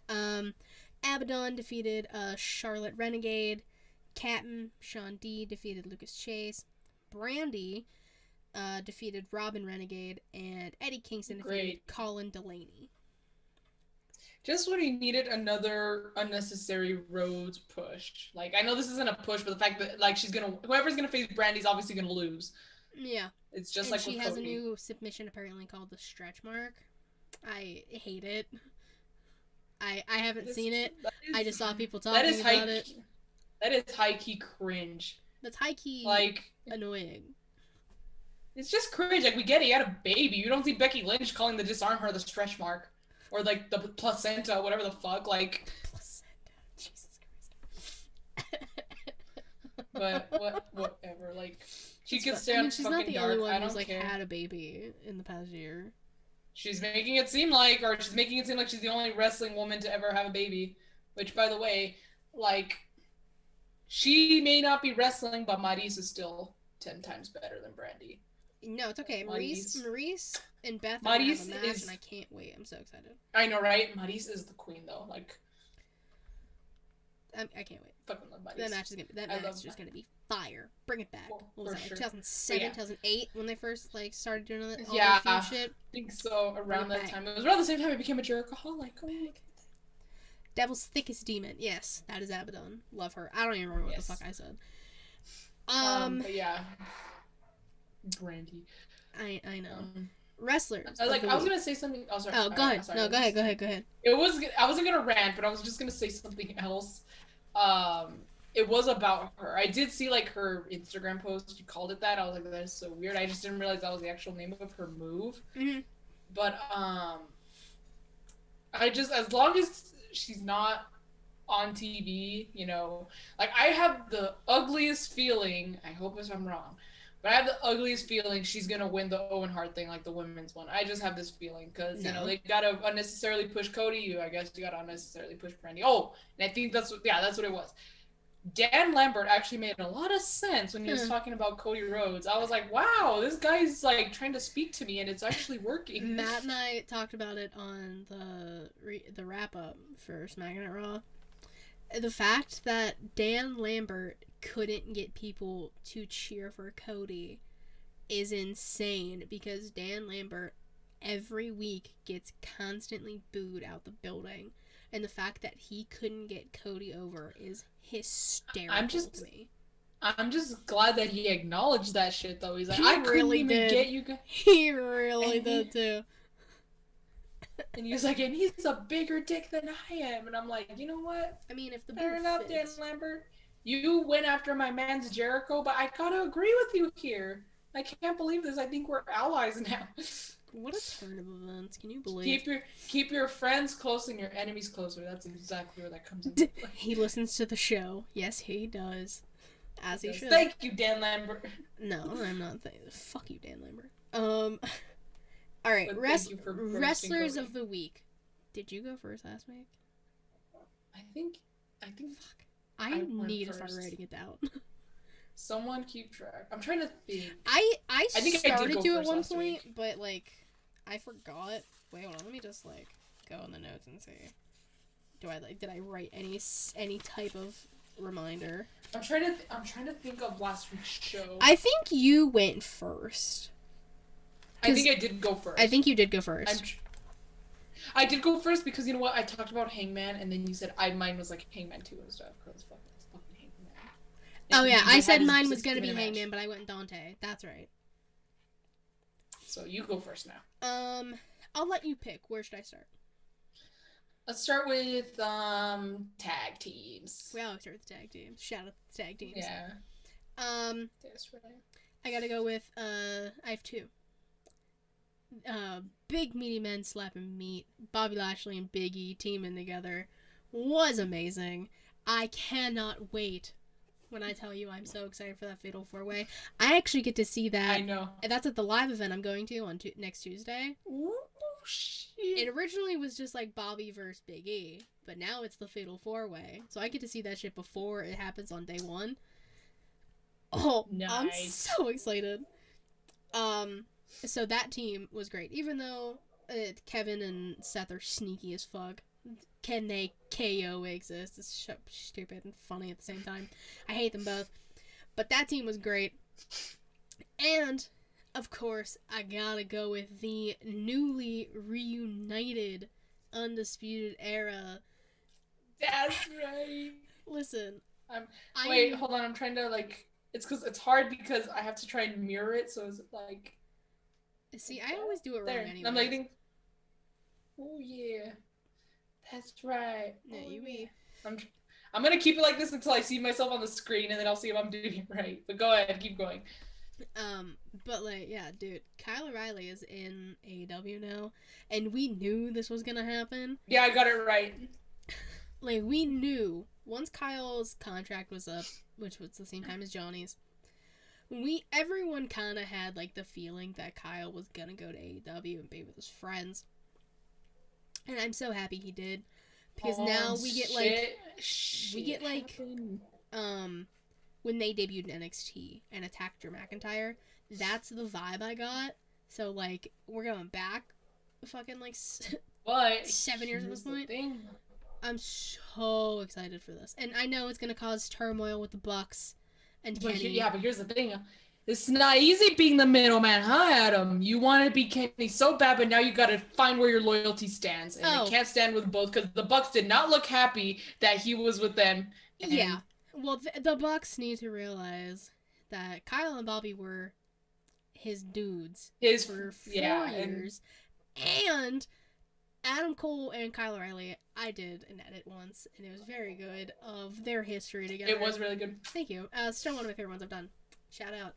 Abaddon defeated Charlotte Renegade. Captain Sean D defeated Lucas Chase. Brandy defeated Robin Renegade. And Eddie Kingston defeated Colin Delaney. Just when he needed another unnecessary Rhodes push. Like, I know this isn't a push, but the fact that, like, whoever's gonna face Brandy's obviously gonna lose. Yeah. It's just and like she with has Cody. a new submission apparently called the stretch mark. I hate it. I haven't seen it. I just saw people talking about it. That is high-key cringe. That's high-key, like, annoying. It's just cringe. Like, we get it. You had a baby. You don't see Becky Lynch calling the disarm her the stretch mark. Or, like, the placenta, whatever the fuck. Like... Placenta. Jesus Christ. But, whatever. Like, she could stay on she's fucking not the Dark. only one I don't who's, like, care. had a baby in the past year. She's making it seem like she's the only wrestling woman to ever have a baby. Which, by the way, like, she may not be wrestling, but Maurice is still 10 times better than Brandy. No, it's okay. Maurice and Beth are gonna have a match, and I can't wait. I'm so excited. I know, right? Maurice is the queen, though. Like, I can't wait. Fucking love Maurice. That match is just gonna be fire. Bring it back. What was that? Sure. 2007, 2008 when they first like started doing all yeah, the shit. I think so. Around that time, it was around the same time I became a jerkaholic. Oh my god. Devil's thickest demon. Yes, that is Abaddon. Love her. I don't even remember what the fuck I said. But yeah. Brandy. I know. Wrestlers. I was gonna say something. Oh, sorry. Oh, go ahead. Sorry. No, go ahead. I wasn't gonna rant, but I was just gonna say something else. It was about her. I did see like her Instagram post. She called it that. I was like, that is so weird. I just didn't realize that was the actual name of her move. Mm-hmm. But as long as she's not on TV, you know, like I have the ugliest feeling. I hope I'm wrong, but I have the ugliest feeling she's gonna win the Owen Hart thing, like the women's one. I just have this feeling because you know they gotta unnecessarily push Cody. I guess you gotta unnecessarily push Brandy. Oh, and I think that's what it was. Dan Lambert actually made a lot of sense when he was talking about Cody Rhodes. I was like, wow, this guy's like trying to speak to me and it's actually working. Matt and I talked about it on the wrap up for Smacking It Raw. The fact that Dan Lambert couldn't get people to cheer for Cody is insane because Dan Lambert every week gets constantly booed out the building. And the fact that he couldn't get Cody over is hysterical to me. I'm just glad that he acknowledged that shit, though. He's like, I really couldn't even get you guys. He really did, too. And he was like, and he's a bigger dick than I am. And I'm like, you know what? I mean, if the fair enough, Dan Lambert. You went after my man's Jericho, but I gotta agree with you here. I can't believe this. I think we're allies now. What a turn of events! Can you believe? Keep your friends close and your enemies closer. That's exactly where that comes into play. He listens to the show. Yes, he does. As he should. Thank you, Dan Lambert. No, I'm not. Fuck you, Dan Lambert. All right, But thank you for roasting wrestlers Cody. of the week. Did you go first last week? I think. Fuck. I I went need to start first. writing it down. Someone keep track. I'm trying to think. I think I did started go to at first one last point, week. but like I forgot. Wait, hold on. Let me just like go in the notes and see. Did I write any type of reminder? I'm trying to think of last week's show. I think you went first. I think I did go first. I think you did go first. I did go first because you know what? I talked about Hangman, and then you said mine was like Hangman 2 and stuff. Because it's fucking Hangman. Oh And yeah, he I said had his mine was gonna be 60-minute match. Hangman, but I went Dante. That's right. So you go first now. I'll let you pick. Where should I start? Let's start with tag teams. We always start with the tag teams. Shout out to the tag teams. Yeah. That's right. I gotta go with I have two. Big meaty men slapping meat. Bobby Lashley and Big E teaming together was amazing. I cannot wait when I tell you I'm so excited for that Fatal 4-Way. I actually get to see that. I know. That's at the live event I'm going to on next Tuesday. Ooh, shit. It originally was just like Bobby versus Big E, but now it's the Fatal 4-Way. So I get to see that shit before it happens on day one. Oh, Nice. I'm so excited. So that team was great. Even though Kevin and Seth are sneaky as fuck. Can they KO exist? It's so stupid and funny at the same time. I hate them both. But that team was great. And, of course, I gotta go with the newly reunited Undisputed Era. That's right. Listen. Wait, hold on. I'm trying to, like... It's hard because I have to try and mirror it, so it's like... See, I always do it wrong there. anyway. I'm like... Oh, yeah. That's right. Yeah, oh, you be. I'm gonna keep it like this until I see myself on the screen, and then I'll see if I'm doing it right. But go ahead, keep going. But like, yeah, dude, Kyle O'Reilly is in AEW now, and we knew this was gonna happen. Yeah, I got it right. Like, we knew once Kyle's contract was up, which was the same time as Johnny's. Everyone kind of had like the feeling that Kyle was gonna go to AEW and be with his friends. And I'm so happy he did, because now we get when they debuted in NXT and attacked Drew McIntyre, that's the vibe I got. So like we're going back, fucking like 7 years at this point. I'm so excited for this, and I know it's gonna cause turmoil with the Bucks and Kenny. Yeah, but here's the thing. It's not easy being the middleman, huh, Adam? You want to be Kenny so bad, but now you got to find where your loyalty stands, and they can't stand with both because the Bucks did not look happy that he was with them. Yeah, well, the Bucks need to realize that Kyle and Bobby were his dudes for 4 years, and Adam Cole and Kyle O'Reilly, I did an edit once, and it was very good of their history together. It was really good. Thank you. Still one of my favorite ones I've done. Shout out.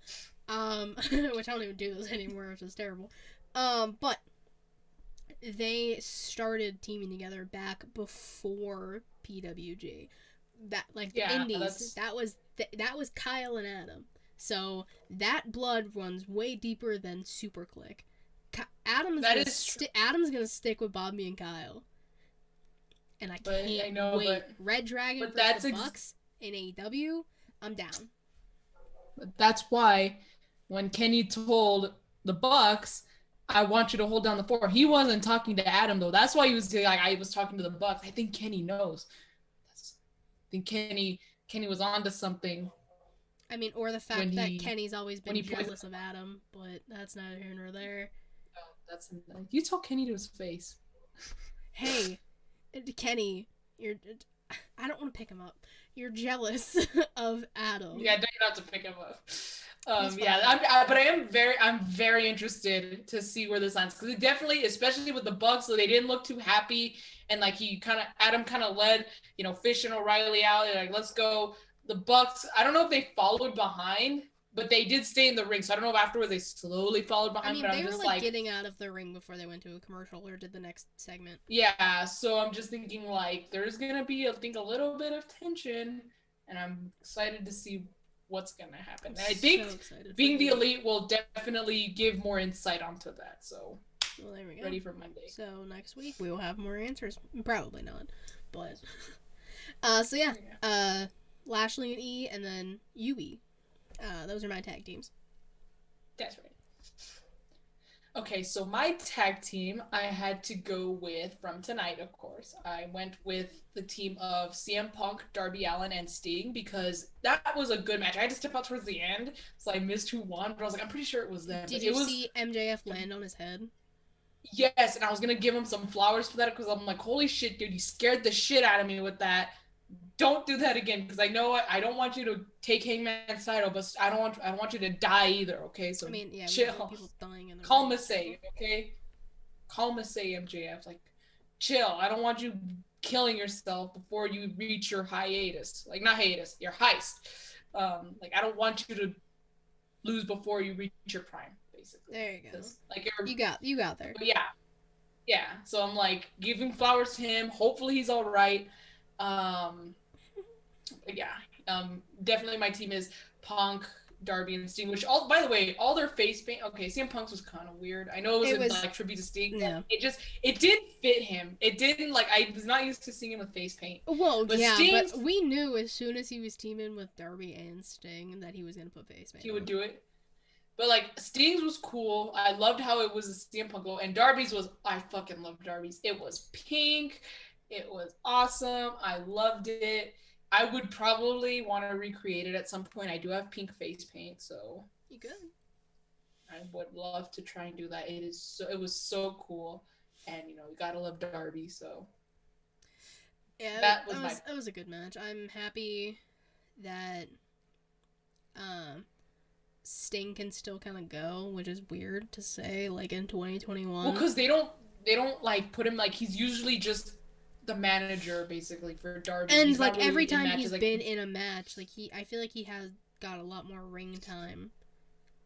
Which I don't even do those anymore, which is terrible. But they started teaming together back before PWG. That like the Indies. That was Kyle and Adam. So that blood runs way deeper than Super Click. Adam's gonna stick with Bobby and Kyle. And I can't wait. Red Dragon versus the Bucks in AEW. I'm down. That's why when Kenny told the Bucks, I want you to hold down the fort, he wasn't talking to Adam though. That's why he was like, I was talking to the Bucks. I think Kenny knows. I think Kenny was onto something. I mean, or the fact that Kenny's always been jealous of Adam, but that's neither here nor there. No, you told Kenny to his face. Hey, Kenny, I don't want to pick him up. You're jealous of Adam. Yeah, don't have to pick him up. But I'm very interested to see where this lands, because it definitely, especially with the Bucks, so they didn't look too happy, and like Adam kind of led, Fish and O'Reilly out, and like, let's go. The Bucks, I don't know if they followed behind, but they did stay in the ring, so I don't know if afterwards they slowly followed behind. I mean, but they I'm were just like getting out of the ring before they went to a commercial or did the next segment. Yeah, so I'm just thinking like there's gonna be, I think, a little bit of tension, and I'm excited to see what's gonna happen. And I think being the Elite will definitely give more insight onto that. So Well, there we go. Ready for Monday. So next week we will have more answers. Probably not, but so yeah. Lashley and E, and then UE. Those are my tag teams. That's right. Okay, so my tag team, I had to go with, from tonight, of course, I went with the team of CM Punk, Darby Allin, and Sting, because that was a good match. I had to step out towards the end, so I missed who won, but I was like, I'm pretty sure it was them. Did you see MJF land on his head? Yes, and I was going to give him some flowers for that, because I'm like, holy shit, dude, you scared the shit out of me with that. Don't do that again, because I know I don't want you to take Hangman's title, but I don't want you to die either. Okay, so I mean, yeah, chill. People dying in the Calm say, okay? Calm say, MJF. Like, chill. I don't want you killing yourself before you reach your hiatus. Like, not hiatus, your heist. Like, I don't want you to lose before you reach your prime, basically. There you go. Like, you got there. Yeah. So I'm like giving flowers to him. Hopefully he's all right. Definitely my team is Punk, Darby, and Sting, which by the way, all their face paint. Okay, CM Punk's was kind of weird. I know it was like tribute to Sting. Yeah. It did fit him. It didn't, like, I was not used to seeing him with face paint. Well, but we knew as soon as he was teaming with Darby and Sting that he was gonna put face paint. He would do it. But like Sting's was cool. I loved how it was a CM Punk logo, and Darby's was, I fucking loved Darby's. It was pink. It was awesome. I loved it. I would probably want to recreate it at some point. I do have pink face paint, so you good. I would love to try and do that. It was so cool, and you gotta love Darby. So yeah, that was a good match. I'm happy that Sting can still kind of go, which is weird to say, like, in 2021. Well, because they don't like put him, like, he's usually just the manager basically for Darby. And he's like really every time matches, he's like, been in a match, like I feel like he has got a lot more ring time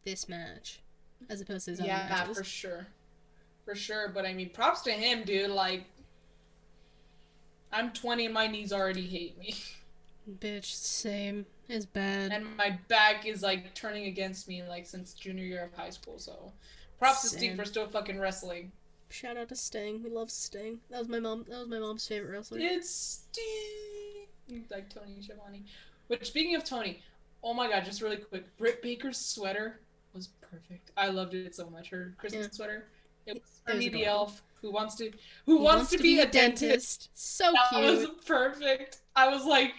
this match as opposed to his other matches. Yeah, for sure. But I mean, props to him, dude. Like, I'm 20 and my knees already hate me. Bitch, same. It's bad. And my back is like turning against me, like, since junior year of high school. So props to Sting for still fucking wrestling. Shout out to Sting. We love Sting. That was my mom's favorite wrestler. It's Sting. Like Tony Schiavone. Which, speaking of Tony, oh my god, just really quick, Britt Baker's sweater was perfect. I loved it so much. Her Christmas sweater. It was Ernie the elf who wants to be a dentist. So cute. That was perfect. I was like,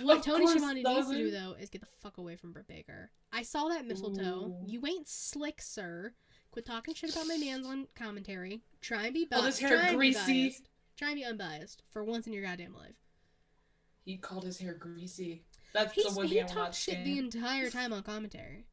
what Tony Schiavone needs to do though is get the fuck away from Britt Baker. I saw that mistletoe. Ooh. You ain't slick, sir. Quit talking shit about my man's on commentary. Try and be biased. His hair greasy. Try and be unbiased for once in your goddamn life. He called his hair greasy. That's the one thing I will not stand. He talked shit the entire time on commentary.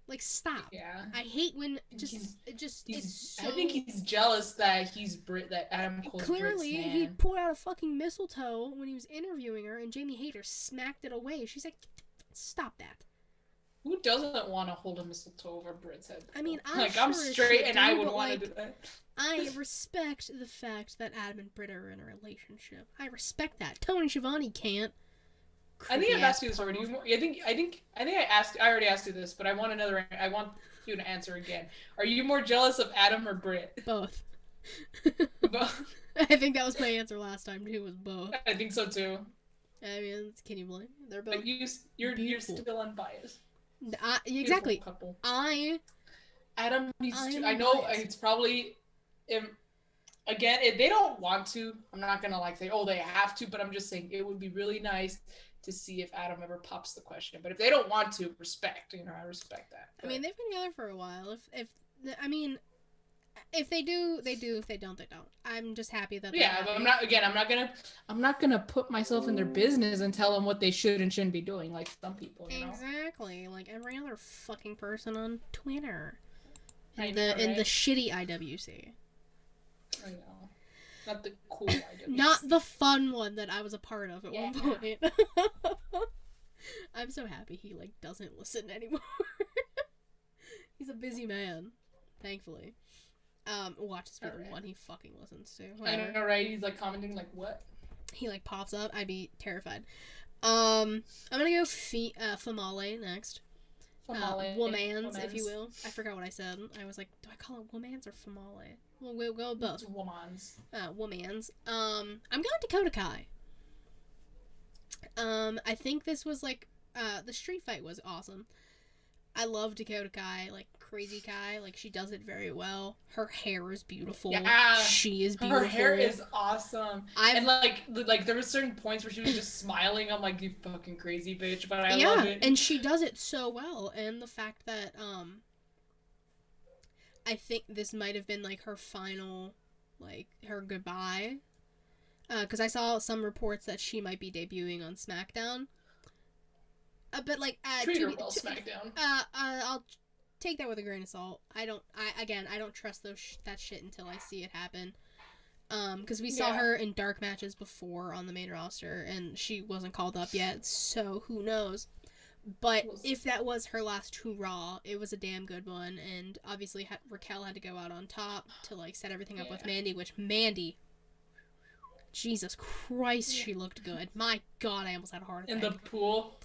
Like, stop. Yeah. I hate when I think he's jealous that that Adam Cole's clearly Britt's man. He pulled out a fucking mistletoe when he was interviewing her, and Jamie Hayter smacked it away. She's like, stop that. Who doesn't want to hold a mistletoe over Britt's head? I mean, I'm straight and I would want to do that. I respect the fact that Adam and Britt are in a relationship. I respect that. Tony Schiavone can't. I think I've asked you this already. I already asked you this, but I want you to answer again. Are you more jealous of Adam or Britt? Both. Both. I think that was my answer last time too. Was both. I think so too. I mean, can you blame? They're both. But you're still unbiased. Exactly. Couple. Adam needs to. I know it's probably. Again, if they don't want to, I'm not gonna like say, oh, they have to, but I'm just saying it would be really nice to see if Adam ever pops the question. But if they don't want to, respect. I respect that. But, I mean, they've been together for a while. If they do, they do. If they don't, they don't. I'm just happy that. Yeah, but I'm not gonna put myself in their business and tell them what they should and shouldn't be doing, like some people. Exactly, like every other fucking person on Twitter, in the shitty IWC. I know, not the cool IWC. Not the fun one that I was a part of at one point. I'm so happy he doesn't listen anymore. He's a busy man, thankfully. Watch this be the one he fucking listens to. Whatever. I know, right? He's commenting what? He pops up. I'd be terrified. I'm gonna go Famale next. womans, if you will. I forgot what I said. I was like, do I call it womans or famale? Well, we'll go with both. Womans. Womans. I'm going Dakota Kai. I think this was like, the street fight was awesome. I love Dakota Kai, like Crazy Kai, like she does it very well. Her hair is beautiful. Yeah, she is beautiful. Her hair is awesome. And like there were certain points where she was just smiling. I'm like, you fucking crazy bitch, but I love it. And she does it so well. And the fact that I think this might have been like her final, like her goodbye, because I saw some reports that she might be debuting on SmackDown. But like, treat her well, SmackDown. I'll take that with a grain of salt. I don't trust that shit until I see it happen. Because we saw her in dark matches before on the main roster, and she wasn't called up yet, so who knows? But if that was her last hurrah, it was a damn good one, and obviously Raquel had to go out on top to like set everything up with Mandy, which Mandy, Jesus Christ, she looked good. My God, I almost had a heart attack. In the pool.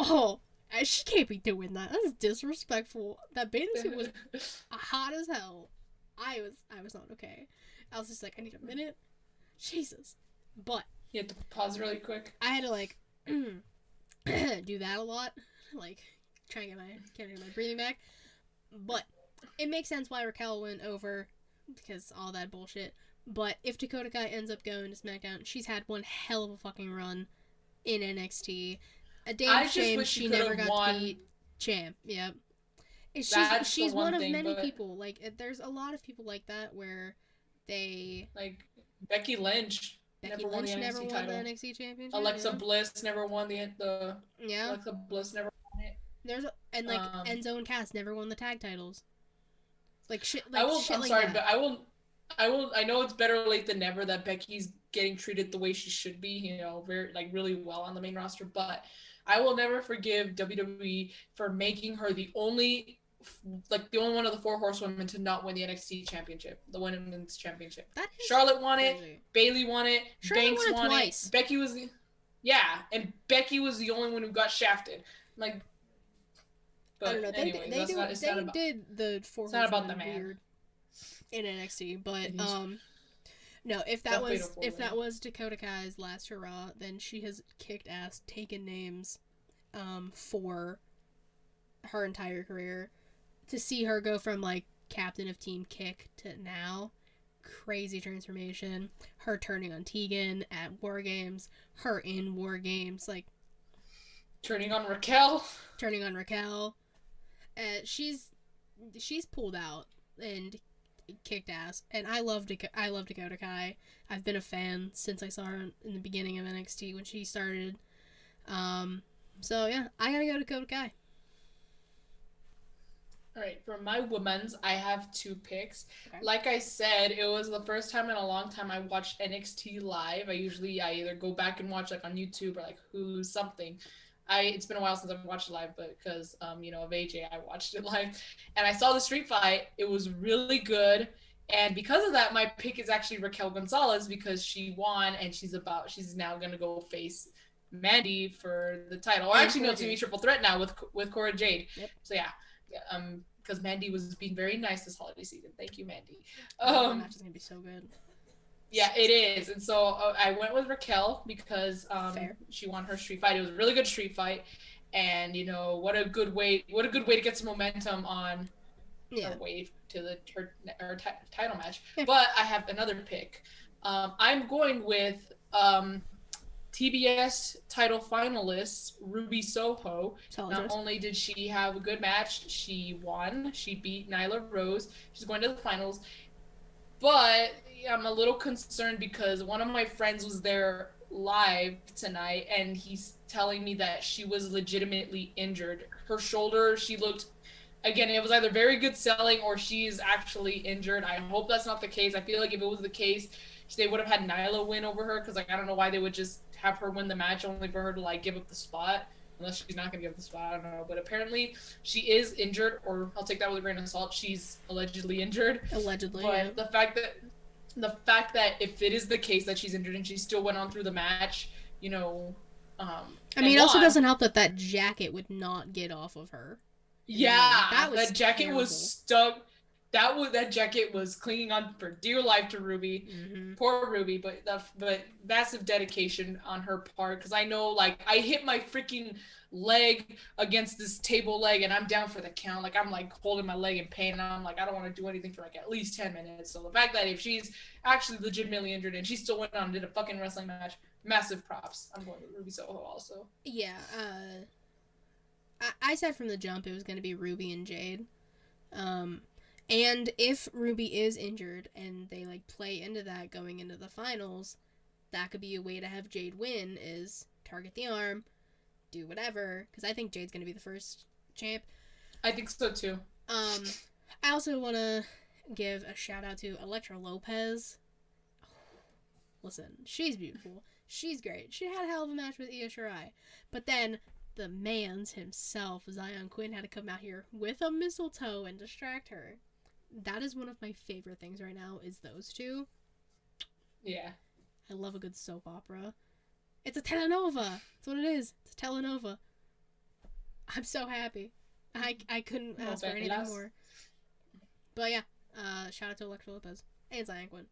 Oh, she can't be doing that. That's disrespectful. That bathing suit was hot as hell. I was not okay. I was just like, I need a minute. Jesus. But you had to pause really quick. I had to like do that a lot, like try and get my breathing back. But it makes sense why Raquel went over, because all that bullshit. But if Dakota Kai ends up going to SmackDown, she's had one hell of a fucking run in NXT. A damn shame she never got to be champ. Yep. She's one of many people. Like, there's a lot of people like that where they... Like, Becky Lynch never won the NXT championship. Alexa Bliss never won the Yeah. Alexa Bliss never won it. Enzo and Cass never won the tag titles. Like, shit like but I know it's better late than never that Becky's getting treated the way she should be, you know, very really well on the main roster, but I will never forgive WWE for making her the only one of the 4 horsewomen to not win the NXT championship, the women's championship. Charlotte won it, Bayley won it, Banks won twice. It. Becky was and Becky was the only one who got shafted. Like, but I don't know. Anyway, they did the 4 horsewomen about the weird in NXT, but no, if that was Dakota Kai's last hurrah, then she has kicked ass, taken names for her entire career. To see her go from like captain of Team Kick to now, crazy transformation. Her turning on Tegan at War Games, her in War Games, like turning on Raquel. She's pulled out and kicked ass, and I love Dakota Kai. I've been a fan since I saw her in the beginning of NXT when she started. So yeah, I gotta go Dakota Kai. Alright, for my women's, I have 2 picks. Okay. Like I said, it was the first time in a long time I watched NXT live. I either go back and watch like on YouTube or like Hulu, something. It's been a while since I've watched it live, but because of AJ, I watched it live. And I saw the street fight. It was really good. And because of that, my pick is actually Raquel Gonzalez, because she won and she's now gonna go face Mandy for the title. Or actually, no, it's gonna be triple threat now with Cora Jade. Yep. So yeah. Because Mandy was being very nice this holiday season. Thank you, Mandy. The match is gonna be so good. Yeah, it is. And so I went with Raquel because she won her street fight. It was a really good street fight, and what a good way to get some momentum on her way to her title match. Yeah. But I have another pick. I'm going with TBS title finalist Ruby Soho. Not only did she have a good match, she won. She beat Nyla Rose. She's going to the finals. But I'm a little concerned because one of my friends was there live tonight, and he's telling me that she was legitimately injured. Her shoulder, she looked... Again, it was either very good selling or she's actually injured. I hope that's not the case. I feel like if it was the case, they would have had Nyla win over her, because I don't know why they would just have her win the match only for her to give up the spot, unless she's not going to give up the spot. I don't know. But apparently she is injured, or I'll take that with a grain of salt. She's allegedly injured. Allegedly, but yeah. The fact that if it is the case that she's injured and she still went on through the match, it also doesn't help that jacket would not get off of her. Yeah, That was that jacket terrible. was stuck. That jacket was clinging on for dear life to Ruby. Mm-hmm. Poor Ruby, but massive dedication on her part, because I know, like, I hit my freaking leg against this table leg and I'm down for the count. Like, I'm like holding my leg in pain and I'm like, I don't want to do anything for like at least 10 minutes. So the fact that if she's actually legitimately injured and she still went on and did a fucking wrestling match, massive props. I'm going with Ruby Soho also. Yeah, I said from the jump it was going to be Ruby and Jade. And if Ruby is injured and they like play into that going into the finals, that could be a way to have Jade win, is target the arm, do whatever, because I think Jade's going to be the first champ. I think so too. I also want to give a shout out to Elektra Lopez. Listen, she's beautiful. She's great. She had a hell of a match with Io Shirai. But then the man's himself, Zion Quinn, had to come out here with a mistletoe and distract her. That is one of my favorite things right now, is those two. Yeah. I love a good soap opera. It's a telenova. That's what it is. It's a telenova. I'm so happy. I couldn't ask for anything more. But yeah, shout out to Elektra Lopez and Zion Quinn.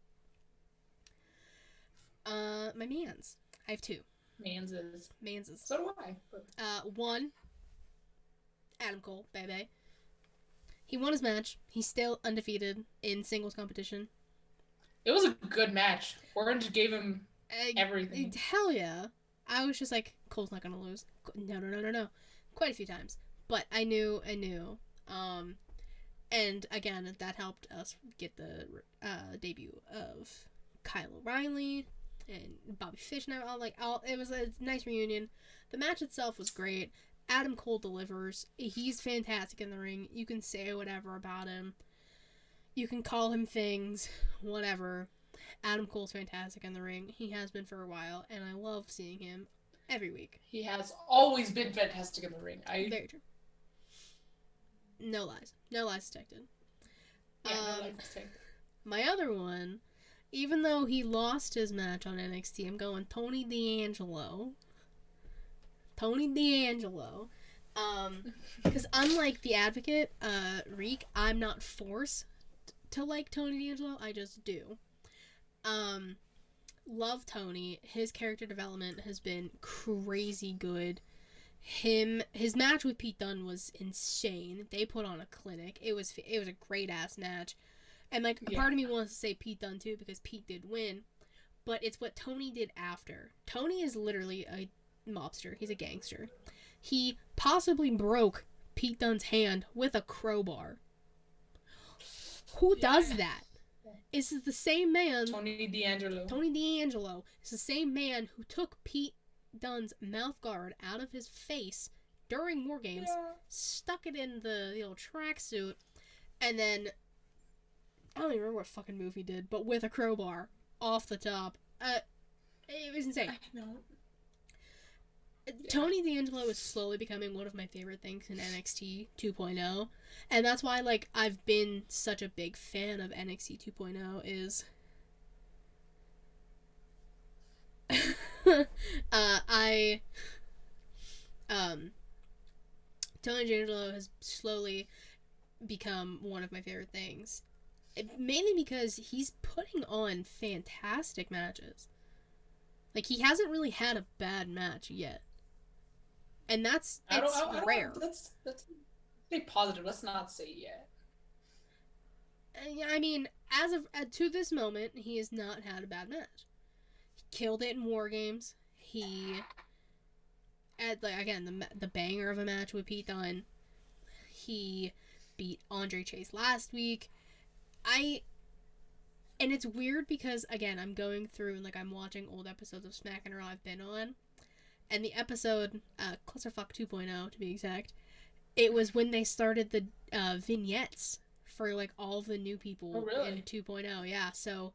My mans. I have two. Manses. Manses. So do I. But... One, Adam Cole, baby. He won his match. He's still undefeated in singles competition. It was a good match. Orange gave him everything. Hell yeah. I was just like, Cole's not gonna lose. No. Quite a few times. But I knew. And again, that helped us get the debut of Kyle O'Reilly and Bobby Fish and it was a nice reunion. The match itself was great. Adam Cole delivers. He's fantastic in the ring. You can say whatever about him. You can call him things, whatever. Adam Cole's fantastic in the ring. He has been for a while, and I love seeing him every week. He has always been fantastic in the ring. Very true. No lies. No lies detected. Yeah, no lies detected. My other one, even though he lost his match on NXT, I'm going Tony D'Angelo. Because unlike the Advocate, Reek, I'm not forced to like Tony D'Angelo. I just do. Love Tony. His character development has been crazy good. His match with Pete Dunne was insane. They put on a clinic. It was a great ass match. And a part of me wants to say Pete Dunne too, because Pete did win. But it's what Tony did after. Tony is literally a mobster. He's a gangster. He possibly broke Pete Dunne's hand with a crowbar. Who does that? This is the same man. Tony D'Angelo. It's the same man who took Pete Dunne's mouth guard out of his face during War Games, stuck it in the old tracksuit, and then I don't even remember what fucking move he did, but with a crowbar off the top. It was insane. I know. Tony D'Angelo is slowly becoming one of my favorite things in NXT 2.0, and that's why I've been such a big fan of NXT 2.0 is Tony D'Angelo has slowly become one of my favorite things, mainly because he's putting on fantastic matches. He hasn't really had a bad match yet. And that's rare. Let's be positive. Let's not say yet. I mean, as of to this moment, he has not had a bad match. He killed it in War Games. He had again the banger of a match with Pete Dunne. He beat Andre Chase last week. And it's weird because again I'm going through and I'm watching old episodes of Smack and Raw I've been on. And the episode, Clusterfuck 2.0 to be exact, it was when they started the vignettes for all of the new people in 2.0. Yeah, so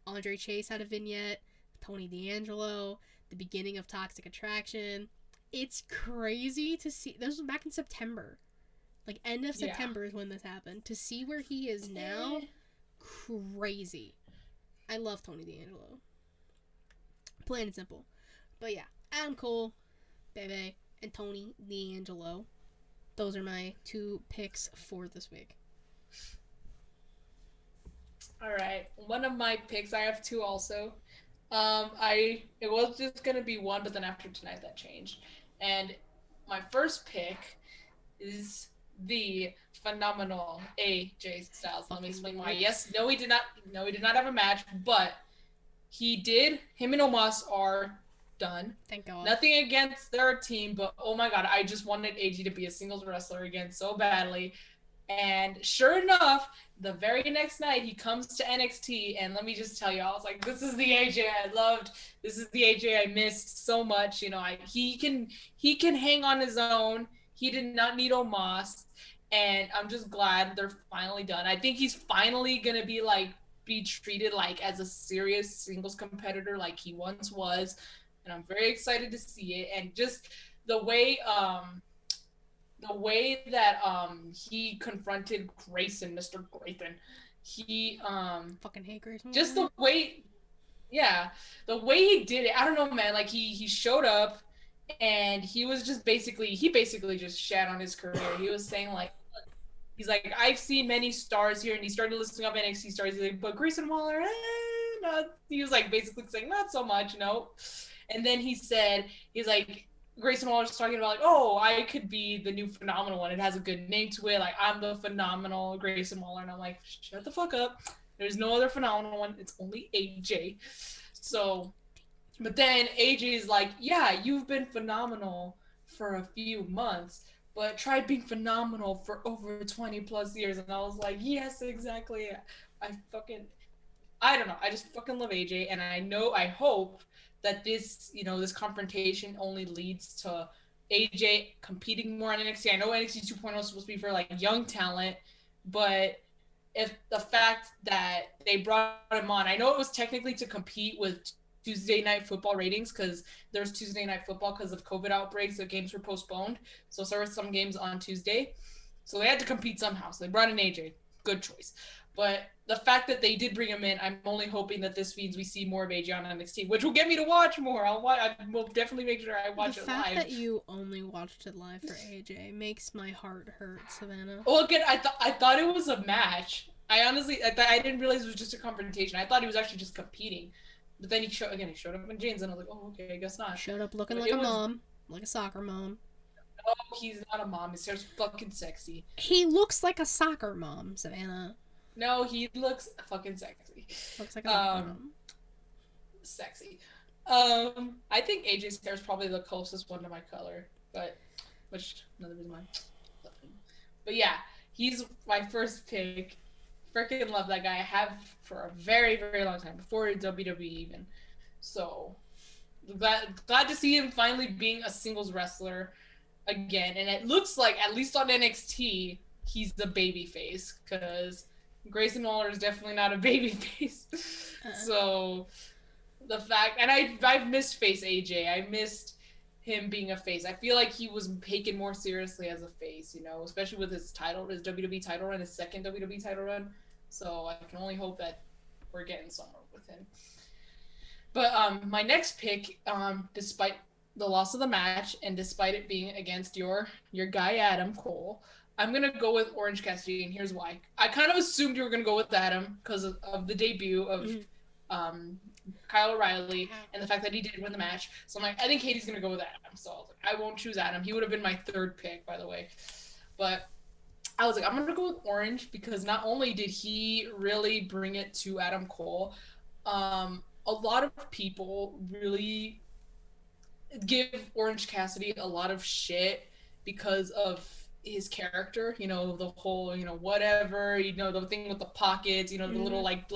Andre Chase had a vignette, Tony D'Angelo, the beginning of Toxic Attraction. It's crazy to see. This was back in September. End of September is when this happened. To see where he is now, crazy. I love Tony D'Angelo. Plain and simple. But yeah. Adam Cole, baby, and Tony D'Angelo. those are my 2 picks for this week. All right, one of my picks. I have 2 also. It was just gonna be 1, but then after tonight that changed. And my first pick is the phenomenal AJ Styles. Let me explain why. Yes, no, he did not. No, he did not have a match, but he did. Him and Omos are done. Thank God. Nothing against their team, but oh my God, I just wanted AJ to be a singles wrestler again so badly. And sure enough, the very next night he comes to NXT, and let me just tell you, I was like, "This is the AJ I loved. This is the AJ I missed so much." You know, he can hang on his own. He did not need Omos, and I'm just glad they're finally done. I think he's finally gonna be treated like as a serious singles competitor like he once was, and I'm very excited to see it. And just the way that he confronted Grayson, Mr. Grayson, he fucking hate Grayson. Just the way, yeah, the way he did it. I don't know, man. Like he showed up, and he basically just shat on his career. He was saying like, he's like, I've seen many stars here, and he started listing up NXT stars. He's like, but Grayson Waller, not. He was like basically saying not so much, no. And then he's like, Grayson Waller's talking about like, oh, I could be the new phenomenal one. It has a good name to it. Like, I'm the phenomenal Grayson Waller. And I'm like, shut the fuck up. There's no other phenomenal one. It's only AJ. So, but then AJ's like, yeah, you've been phenomenal for a few months, but try being phenomenal for over 20 plus years. And I was like, yes, exactly. I don't know. I just fucking love AJ. And I hope that this confrontation only leads to AJ competing more on NXT. I know NXT 2.0 is supposed to be for like young talent, but if the fact that they brought him on, I know it was technically to compete with Tuesday Night Football ratings because there's Tuesday Night Football because of COVID outbreaks, the games were postponed. So there were some games on Tuesday. So they had to compete somehow. So they brought in AJ. Good choice. But the fact that they did bring him in, I'm only hoping that this means we see more of AJ on NXT, which will get me to watch more. I will definitely make sure I watch it live. The fact that you only watched it live for AJ makes my heart hurt, Savannah. Well, again, I thought it was a match. I didn't realize it was just a confrontation. I thought he was actually just competing. But then he showed up in jeans, and I was like, oh, okay, I guess not. Showed up looking like a mom, like a soccer mom. No, he's not a mom. His hair's fucking sexy. He looks like a soccer mom, Savannah. No, he looks fucking sexy. Looks like a mom. Sexy. I think AJ's hair is probably the closest one to my color, which another reason why. But yeah, he's my first pick. Freaking love that guy. I have for a very, very long time before WWE even. So glad to see him finally being a singles wrestler again, and it looks like at least on NXT he's the baby face because Grayson Waller is definitely not a baby face. So the fact, and I've missed face AJ. I missed him being a face. I feel like he was taken more seriously as a face, especially with his WWE title run, his second WWE title run. So I can only hope that we're getting somewhere with him. But my next pick, despite the loss of the match and despite it being against your guy Adam Cole, I'm going to go with Orange Cassidy, and here's why. I kind of assumed you were going to go with Adam because of the debut of Kyle O'Reilly and the fact that he did win the match. So I'm like, I think Katie's going to go with Adam. So I was like, I won't choose Adam. He would have been my third pick, by the way. But I was like, I'm going to go with Orange because not only did he really bring it to Adam Cole, a lot of people really give Orange Cassidy a lot of shit because of his character, the whole, whatever, the thing with the pockets, the little like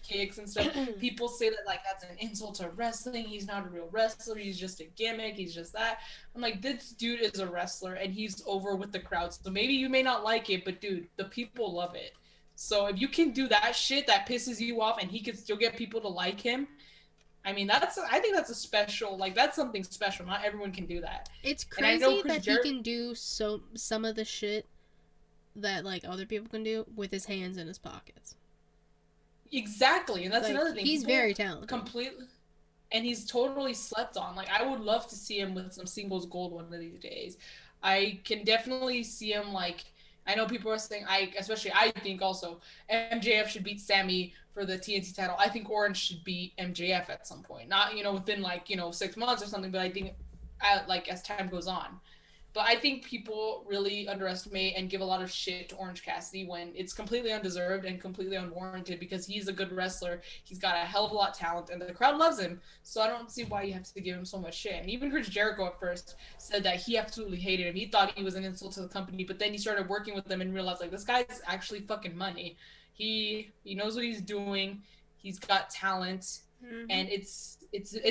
kicks and stuff. People say that like that's an insult to wrestling. He's not a real wrestler. He's just a gimmick. He's just that. I'm like, this dude is a wrestler and he's over with the crowd. So maybe you may not like it, but dude, the people love it. So if you can do that shit that pisses you off and he can still get people to like him, I mean, I think that's a special, like, that's something special. Not everyone can do that. It's crazy that he can do some of the shit that, like, other people can do with his hands in his pockets. Exactly, and that's like, another thing. He's very talented. Completely. And he's totally slept on. Like, I would love to see him with some singles gold one of these days. I can definitely see him like. I know people are saying especially I think also MJF should beat Sammy for the TNT title. I think Orange should beat MJF at some point, not within 6 months or something, but I think as time goes on. But I think people really underestimate and give a lot of shit to Orange Cassidy when it's completely undeserved and completely unwarranted because he's a good wrestler. He's got a hell of a lot of talent and the crowd loves him. So I don't see why you have to give him so much shit. And even Chris Jericho at first said that he absolutely hated him. He thought he was an insult to the company, but then he started working with them and realized like this guy's actually fucking money. He knows what he's doing. He's got talent. And it's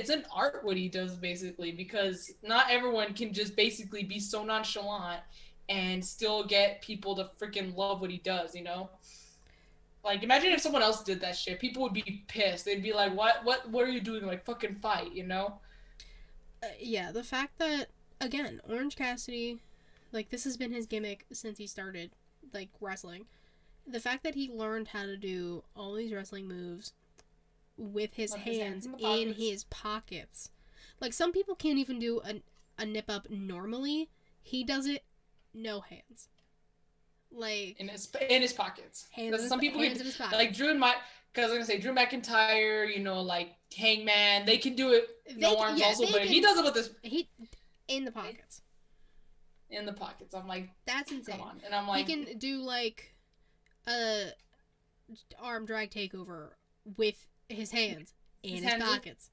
an art what he does basically because not everyone can just basically be so nonchalant and still get people to freaking love what he does, Like imagine if someone else did that shit, people would be pissed. They'd be like, what are you doing? Like fucking fight, Yeah, the fact that again, Orange Cassidy, like this has been his gimmick since he started like wrestling. The fact that he learned how to do all these wrestling moves with his hands in his pockets. Like some people can't even do a nip up normally. He does it no hands. Like in his pockets. Some people hands in his pockets. Like Drew McIntyre, like Hangman, they can do it no arms also, but he does it with his in the pockets. In the pockets. I'm like, that's insane. Come on. And I'm like, he can do like a arm drag takeover with his hands in his pockets.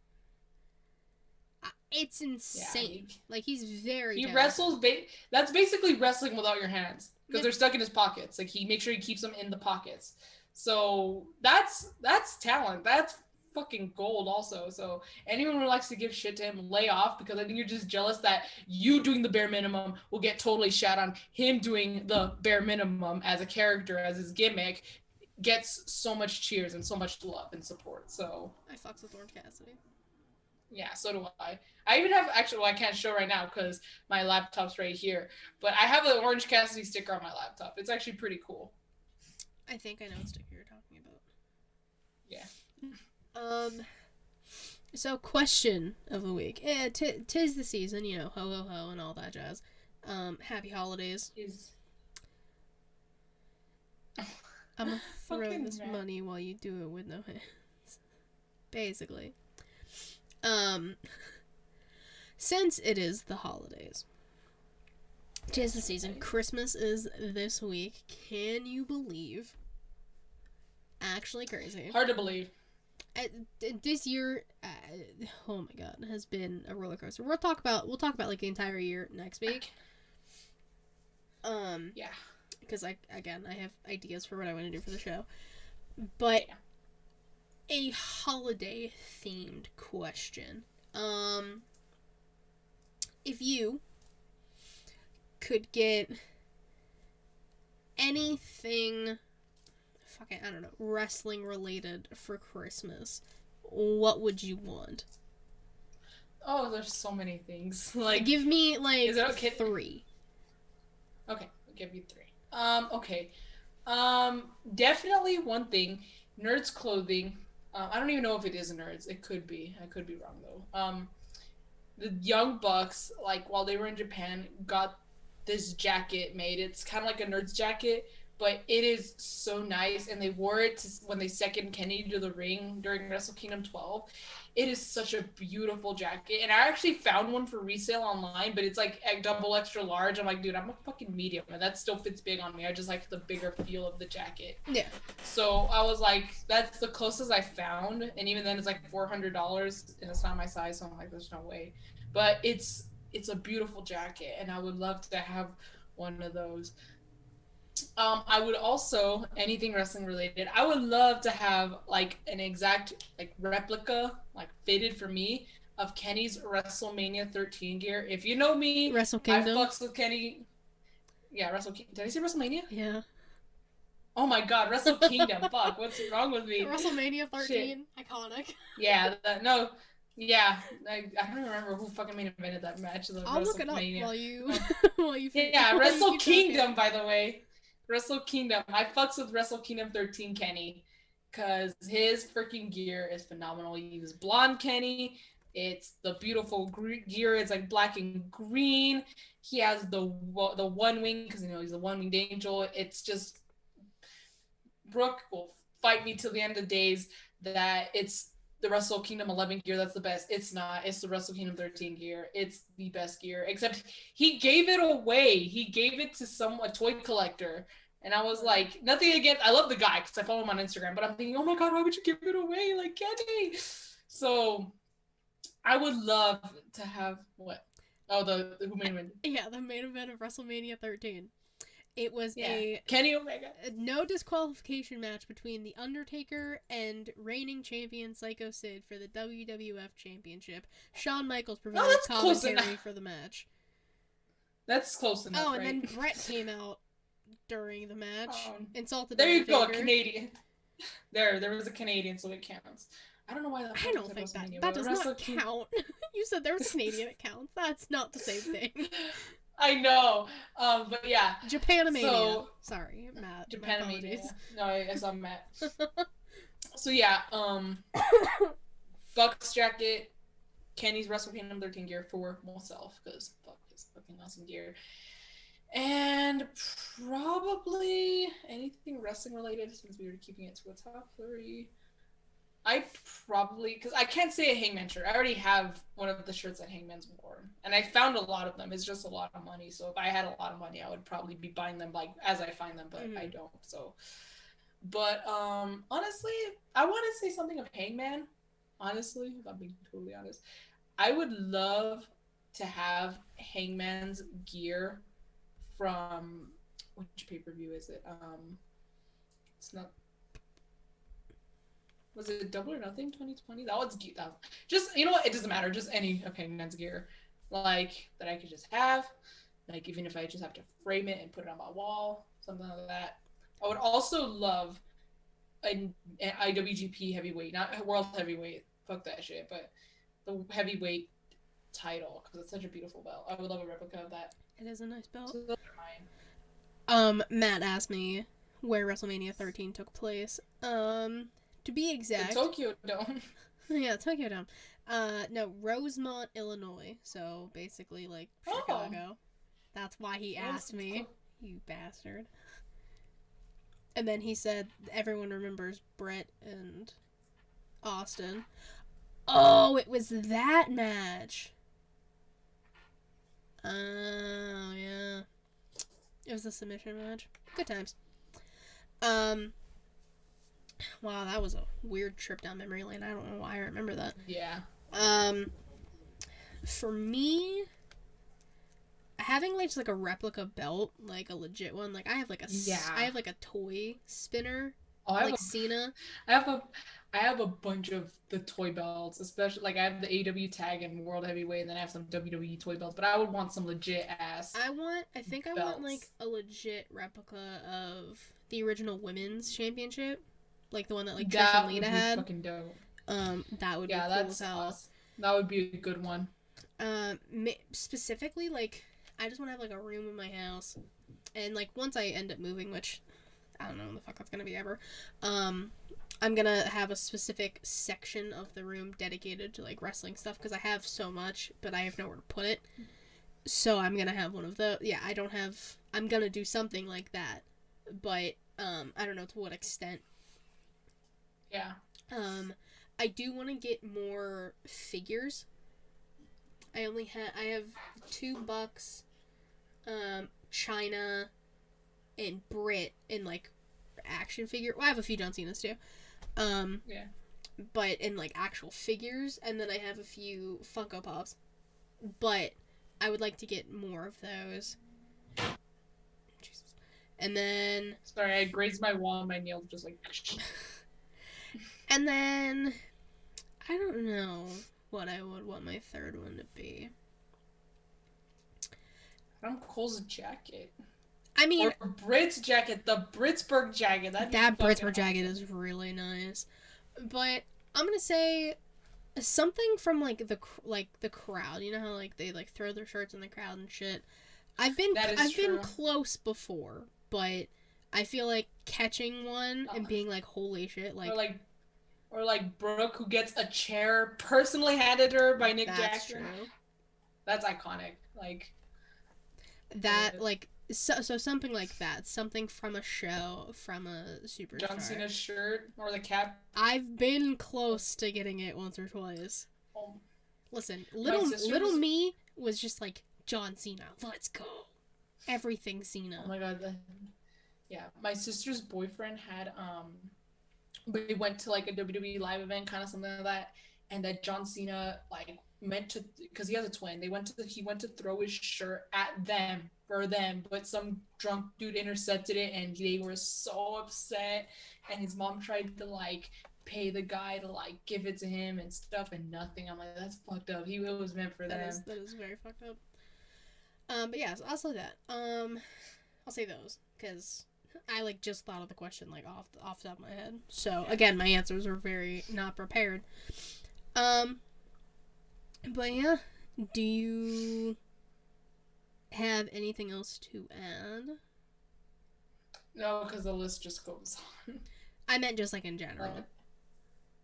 It's insane. Like he's very. He wrestles. That's basically wrestling without your hands because they're stuck in his pockets. Like he makes sure he keeps them in the pockets. So that's talent. That's fucking gold. Also, so anyone who likes to give shit to him, lay off because I think you're just jealous that you doing the bare minimum will get totally shat on. Him doing the bare minimum as a character, as his gimmick, gets so much cheers and so much love and support. So I fucks with Orange Cassidy. Yeah, so do I. I even have I can't show right now because my laptop's right here. But I have an Orange Cassidy sticker on my laptop. It's actually pretty cool. I think I know what sticker you're talking about. Yeah. So question of the week. Tis the season, ho ho ho and all that jazz. Happy holidays. I'm gonna throw this money while you do it with no hands. Basically. Since it is the holidays, 'tis the season, Christmas is this week. Can you believe? Actually crazy. Hard to believe. This year, oh my god, has been a roller coaster. We'll talk about like the entire year next week. Yeah. Because I have ideas for what I want to do for the show, but a holiday themed question. If you could get anything, I don't know, wrestling related for Christmas, what would you want? Oh, there's so many things. Like, give me like is it okay? 3. Okay, I'll give you 3. Okay. Definitely one thing, Nerds clothing. I don't even know if it is Nerds. It could be. I could be wrong though. The Young Bucks, like while they were in Japan, got this jacket made. It's kind of like a Nerds jacket, but it is so nice. And they wore it when they seconded Kenny to the ring during Wrestle Kingdom 12. It is such a beautiful jacket. And I actually found one for resale online, but it's like a double extra large. I'm like, dude, I'm a fucking medium, and that still fits big on me. I just like the bigger feel of the jacket. Yeah. So I was like, that's the closest I found. And even then it's like $400 and it's not my size. So I'm like, there's no way. But it's a beautiful jacket, and I would love to have one of those. I would also, anything wrestling related, I would love to have like an exact like replica, like fitted for me, of Kenny's WrestleMania 13 gear. If you know me, Wrestle Kingdom. I fucks with Kenny. Yeah, Wrestle Kingdom. Did I say WrestleMania? Yeah. Oh my god, Wrestle Kingdom. Fuck, what's wrong with me? WrestleMania 13, shit. Iconic. Yeah, no. Yeah, I don't remember who fucking main evented that match. I'll look it up while you Yeah, Wrestle Kingdom, by the way. Wrestle Kingdom. I fucks with Wrestle Kingdom 13 Kenny because his freaking gear is phenomenal. He uses blonde Kenny. It's the beautiful gear. It's like black and green. He has the one wing because he's a one winged angel. It's just Brooke will fight me till the end of the days that it's the Wrestle Kingdom 11 gear that's the best. It's not. It's the Wrestle Kingdom 13 gear. It's the best gear. Except he gave it away. He gave it to a toy collector. And I was like, nothing against, I love the guy because I follow him on Instagram, but I'm thinking, oh my God, why would you give it away? Like, Kenny. So I would love to have what? Oh, the who main event? Yeah, the main event of WrestleMania 13. It was a Kenny Omega. No disqualification match between The Undertaker and reigning champion Psycho Sid for the WWF Championship. Shawn Michaels provided commentary for the match. That's close enough. Oh, and then Brett came out during the match, insulted there the Undertaker. You go, Canadian. There was a Canadian, so it counts. I don't know why that. I don't think that does not count. You said there was Canadian, it counts. That's not the same thing. I know, but yeah. Japanimania. So, sorry, Matt. Japanimania. No, I saw Matt. So yeah, Buck's jacket, Kenny's Wrestle Kingdom 13 gear for myself because Buck is fucking awesome gear, and probably anything wrestling related since we were keeping it to a top 3. I probably, because I can't say a Hangman shirt. I already have one of the shirts that Hangman's worn, and I found a lot of them. It's just a lot of money. So if I had a lot of money, I would probably be buying them like as I find them, but I don't. So, but honestly, I want to say something of Hangman. Honestly, if I'm being totally honest, I would love to have Hangman's gear from which pay-per-view is it? It's not. Was it Double or Nothing 2020? That one's cute. Just, you know what? It doesn't matter. Just any of Hangman's gear. Like, that I could just have. Like, even if I just have to frame it and put it on my wall. Something like that. I would also love an IWGP heavyweight. Not World Heavyweight. Fuck that shit. But the heavyweight title. Because it's such a beautiful belt. I would love a replica of that. It is a nice belt. So those are mine. Matt asked me where WrestleMania 13 took place. To be exact, the Tokyo Dome. Yeah, Tokyo Dome. No, Rosemont, Illinois. So basically, like Chicago. That's why he asked me. You bastard. And then he said everyone remembers Brett and Austin. Oh, it was that match. Oh yeah, it was a submission match. Good times. Wow, that was a weird trip down memory lane. I don't know why I remember that. Yeah. For me, having like just like a replica belt, like a legit one, like I have like a toy spinner, Cena. I have a bunch of the toy belts, especially like I have the AW tag and World Heavyweight, and then I have some WWE toy belts. But I would want some legit ass. I want like a legit replica of the original women's championship. Like the one that like Trish and Lita had. Fucking dope. That would be cool as hell. Awesome. That would be a good one. Specifically, like I just want to have like a room in my house, and like once I end up moving, which I don't know when the fuck that's gonna be ever. I'm gonna have a specific section of the room dedicated to like wrestling stuff because I have so much, but I have nowhere to put it. So I'm gonna have one of those. Yeah, I'm gonna do something like that, but I don't know to what extent. Yeah. I do want to get more figures. I have 2 Bucks, China, and Brit in like action figure. Well, I have a few John Cena's too. Yeah. But in like actual figures, and then I have a few Funko Pops. But I would like to get more of those. Jesus. And then. Sorry, I grazed my wall and my nails just like. And then, I don't know what I would want my third one to be. Adam Cole's jacket. I mean... Or Brit's jacket, the Britsburg jacket. That Britsburg jacket is really nice. But I'm gonna say something from, like, the crowd. You know how, like, they, like, throw their shirts in the crowd and shit? I've been close before, but I feel like catching one and being like, holy shit, like... Or like Brooke, who gets a chair personally handed her by Nick That's Jackson. true. That's iconic. Like That, like, so something like that. Something from a show, from a superstar. John Cena's shirt or the cap. I've been close to getting it once or twice. Oh, Listen, little me was just like, John Cena, let's go. Everything Cena. oh my god. Yeah, my sister's boyfriend had we went to like a WWE live event, kind of something like that, and that John Cena like meant to, because he has a twin. He went to throw his shirt at them for them, but some drunk dude intercepted it, and they were so upset. And his mom tried to like pay the guy to like give it to him and stuff, and nothing. I'm like, that's fucked up. It was meant for them. That is very fucked up. But yeah, so I'll say that. I'll say those because I like just thought of the question like off the top of my head. So again, my answers were very not prepared. But yeah, do you have anything else to add? No, because the list just goes on. I meant just like in general.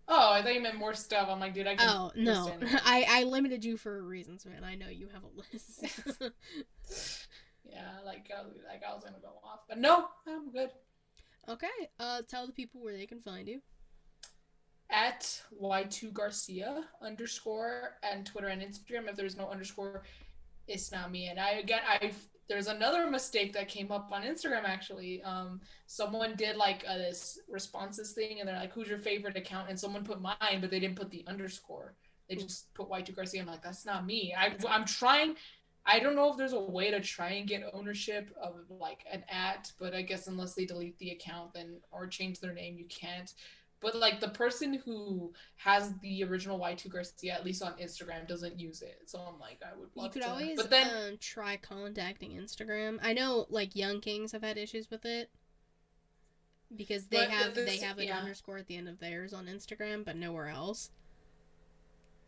Oh, I thought you meant more stuff. I'm like, dude, I can. Oh no, I limited you for reasons, man. I know you have a list. Yeah, like I was gonna go off, but no, I'm good. Okay, tell the people where they can find you. At Y2Garcia _ and Twitter and Instagram. If there's no underscore, it's not me. And there's another mistake that came up on Instagram actually. Someone did like this responses thing, and they're like, "Who's your favorite account?" And someone put mine, but they didn't put the underscore. They just put Y2Garcia. I'm like, that's not me. I'm trying. I don't know if there's a way to try and get ownership of like an but I guess unless they delete the account then or change their name, you can't. But like the person who has the original Y2Garcia, at least on Instagram, doesn't use it. So I'm like, I would love to. You could always but then, try contacting Instagram. I know like Young Kings have had issues with it because they have an underscore at the end of theirs on Instagram, but nowhere else.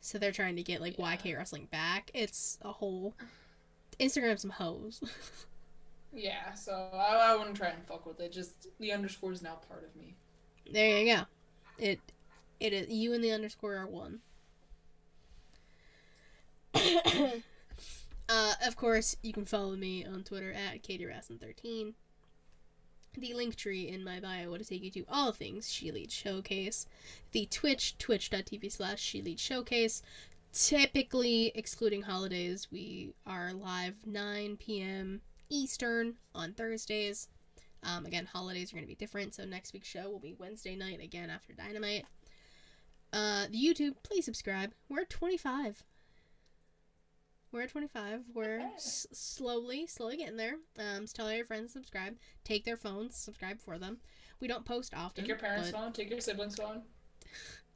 So they're trying to get like YK Wrestling back. It's a whole Instagram some hoes. Yeah, so I wouldn't try and fuck with it. Just the underscore is now part of me. There you go. It is, you and the underscore are one. Of course, you can follow me on Twitter at KatieRasson13. The link tree in my bio will take you to all things ShElite Showcase. The Twitch, twitch.tv/ShElite Showcase. Typically, excluding holidays, we are live 9 p.m. Eastern on Thursdays. Again, holidays are going to be different, so next week's show will be Wednesday night, again, after Dynamite. The YouTube, please subscribe. We're at 25. We're slowly getting there. So tell all your friends to subscribe. Take their phones, subscribe for them. We don't post often. Take your parents' phone, take your siblings' phone,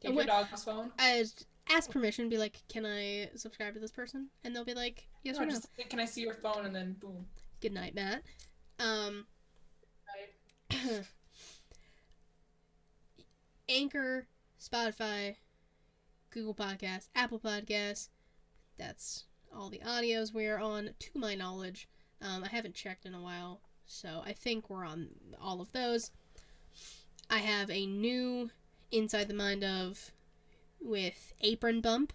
take your dog's phone. Ask permission, be like, can I subscribe to this person? And they'll be like, yes or no. Just say, can I see your phone? And then boom. Good night, Matt. Anchor, Spotify, Google Podcasts, Apple Podcasts. That's all the audios we're on, to my knowledge. I haven't checked in a while, so I think we're on all of those. I have a new Inside the Mind of with Apron Bump,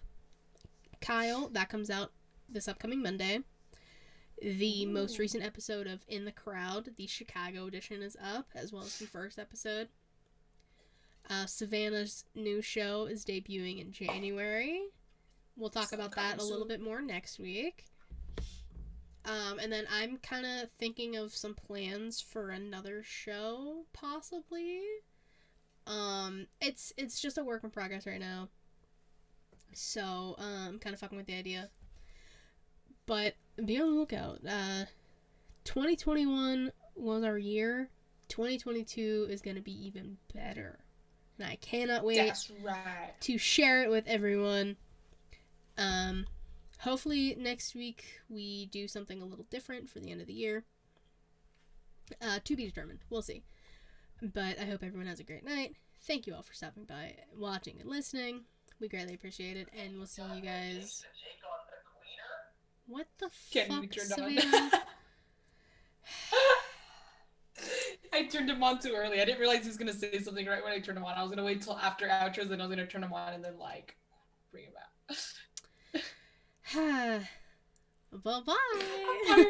Kyle. That comes out this upcoming Monday. The most recent episode of In the Crowd, the Chicago edition, is up, as well as the first episode. Savannah's new show is debuting in January. We'll talk about that a little bit more next week. And then I'm kind of thinking of some plans for another show, possibly. It's just a work in progress right now. So, I'm kind of fucking with the idea. But be on the lookout. 2021 was our year. 2022 is going to be even better. And I cannot wait to share it with everyone. Hopefully next week we do something a little different for the end of the year. To be determined. We'll see. But I hope everyone has a great night. Thank you all for stopping by, watching, and listening. We greatly appreciate it, and we'll see you guys. What the fuck, Savannah? I turned him on too early. I didn't realize he was gonna say something right when I turned him on. I was gonna wait till after outros, and I was gonna turn him on and then like bring him out. Bye bye.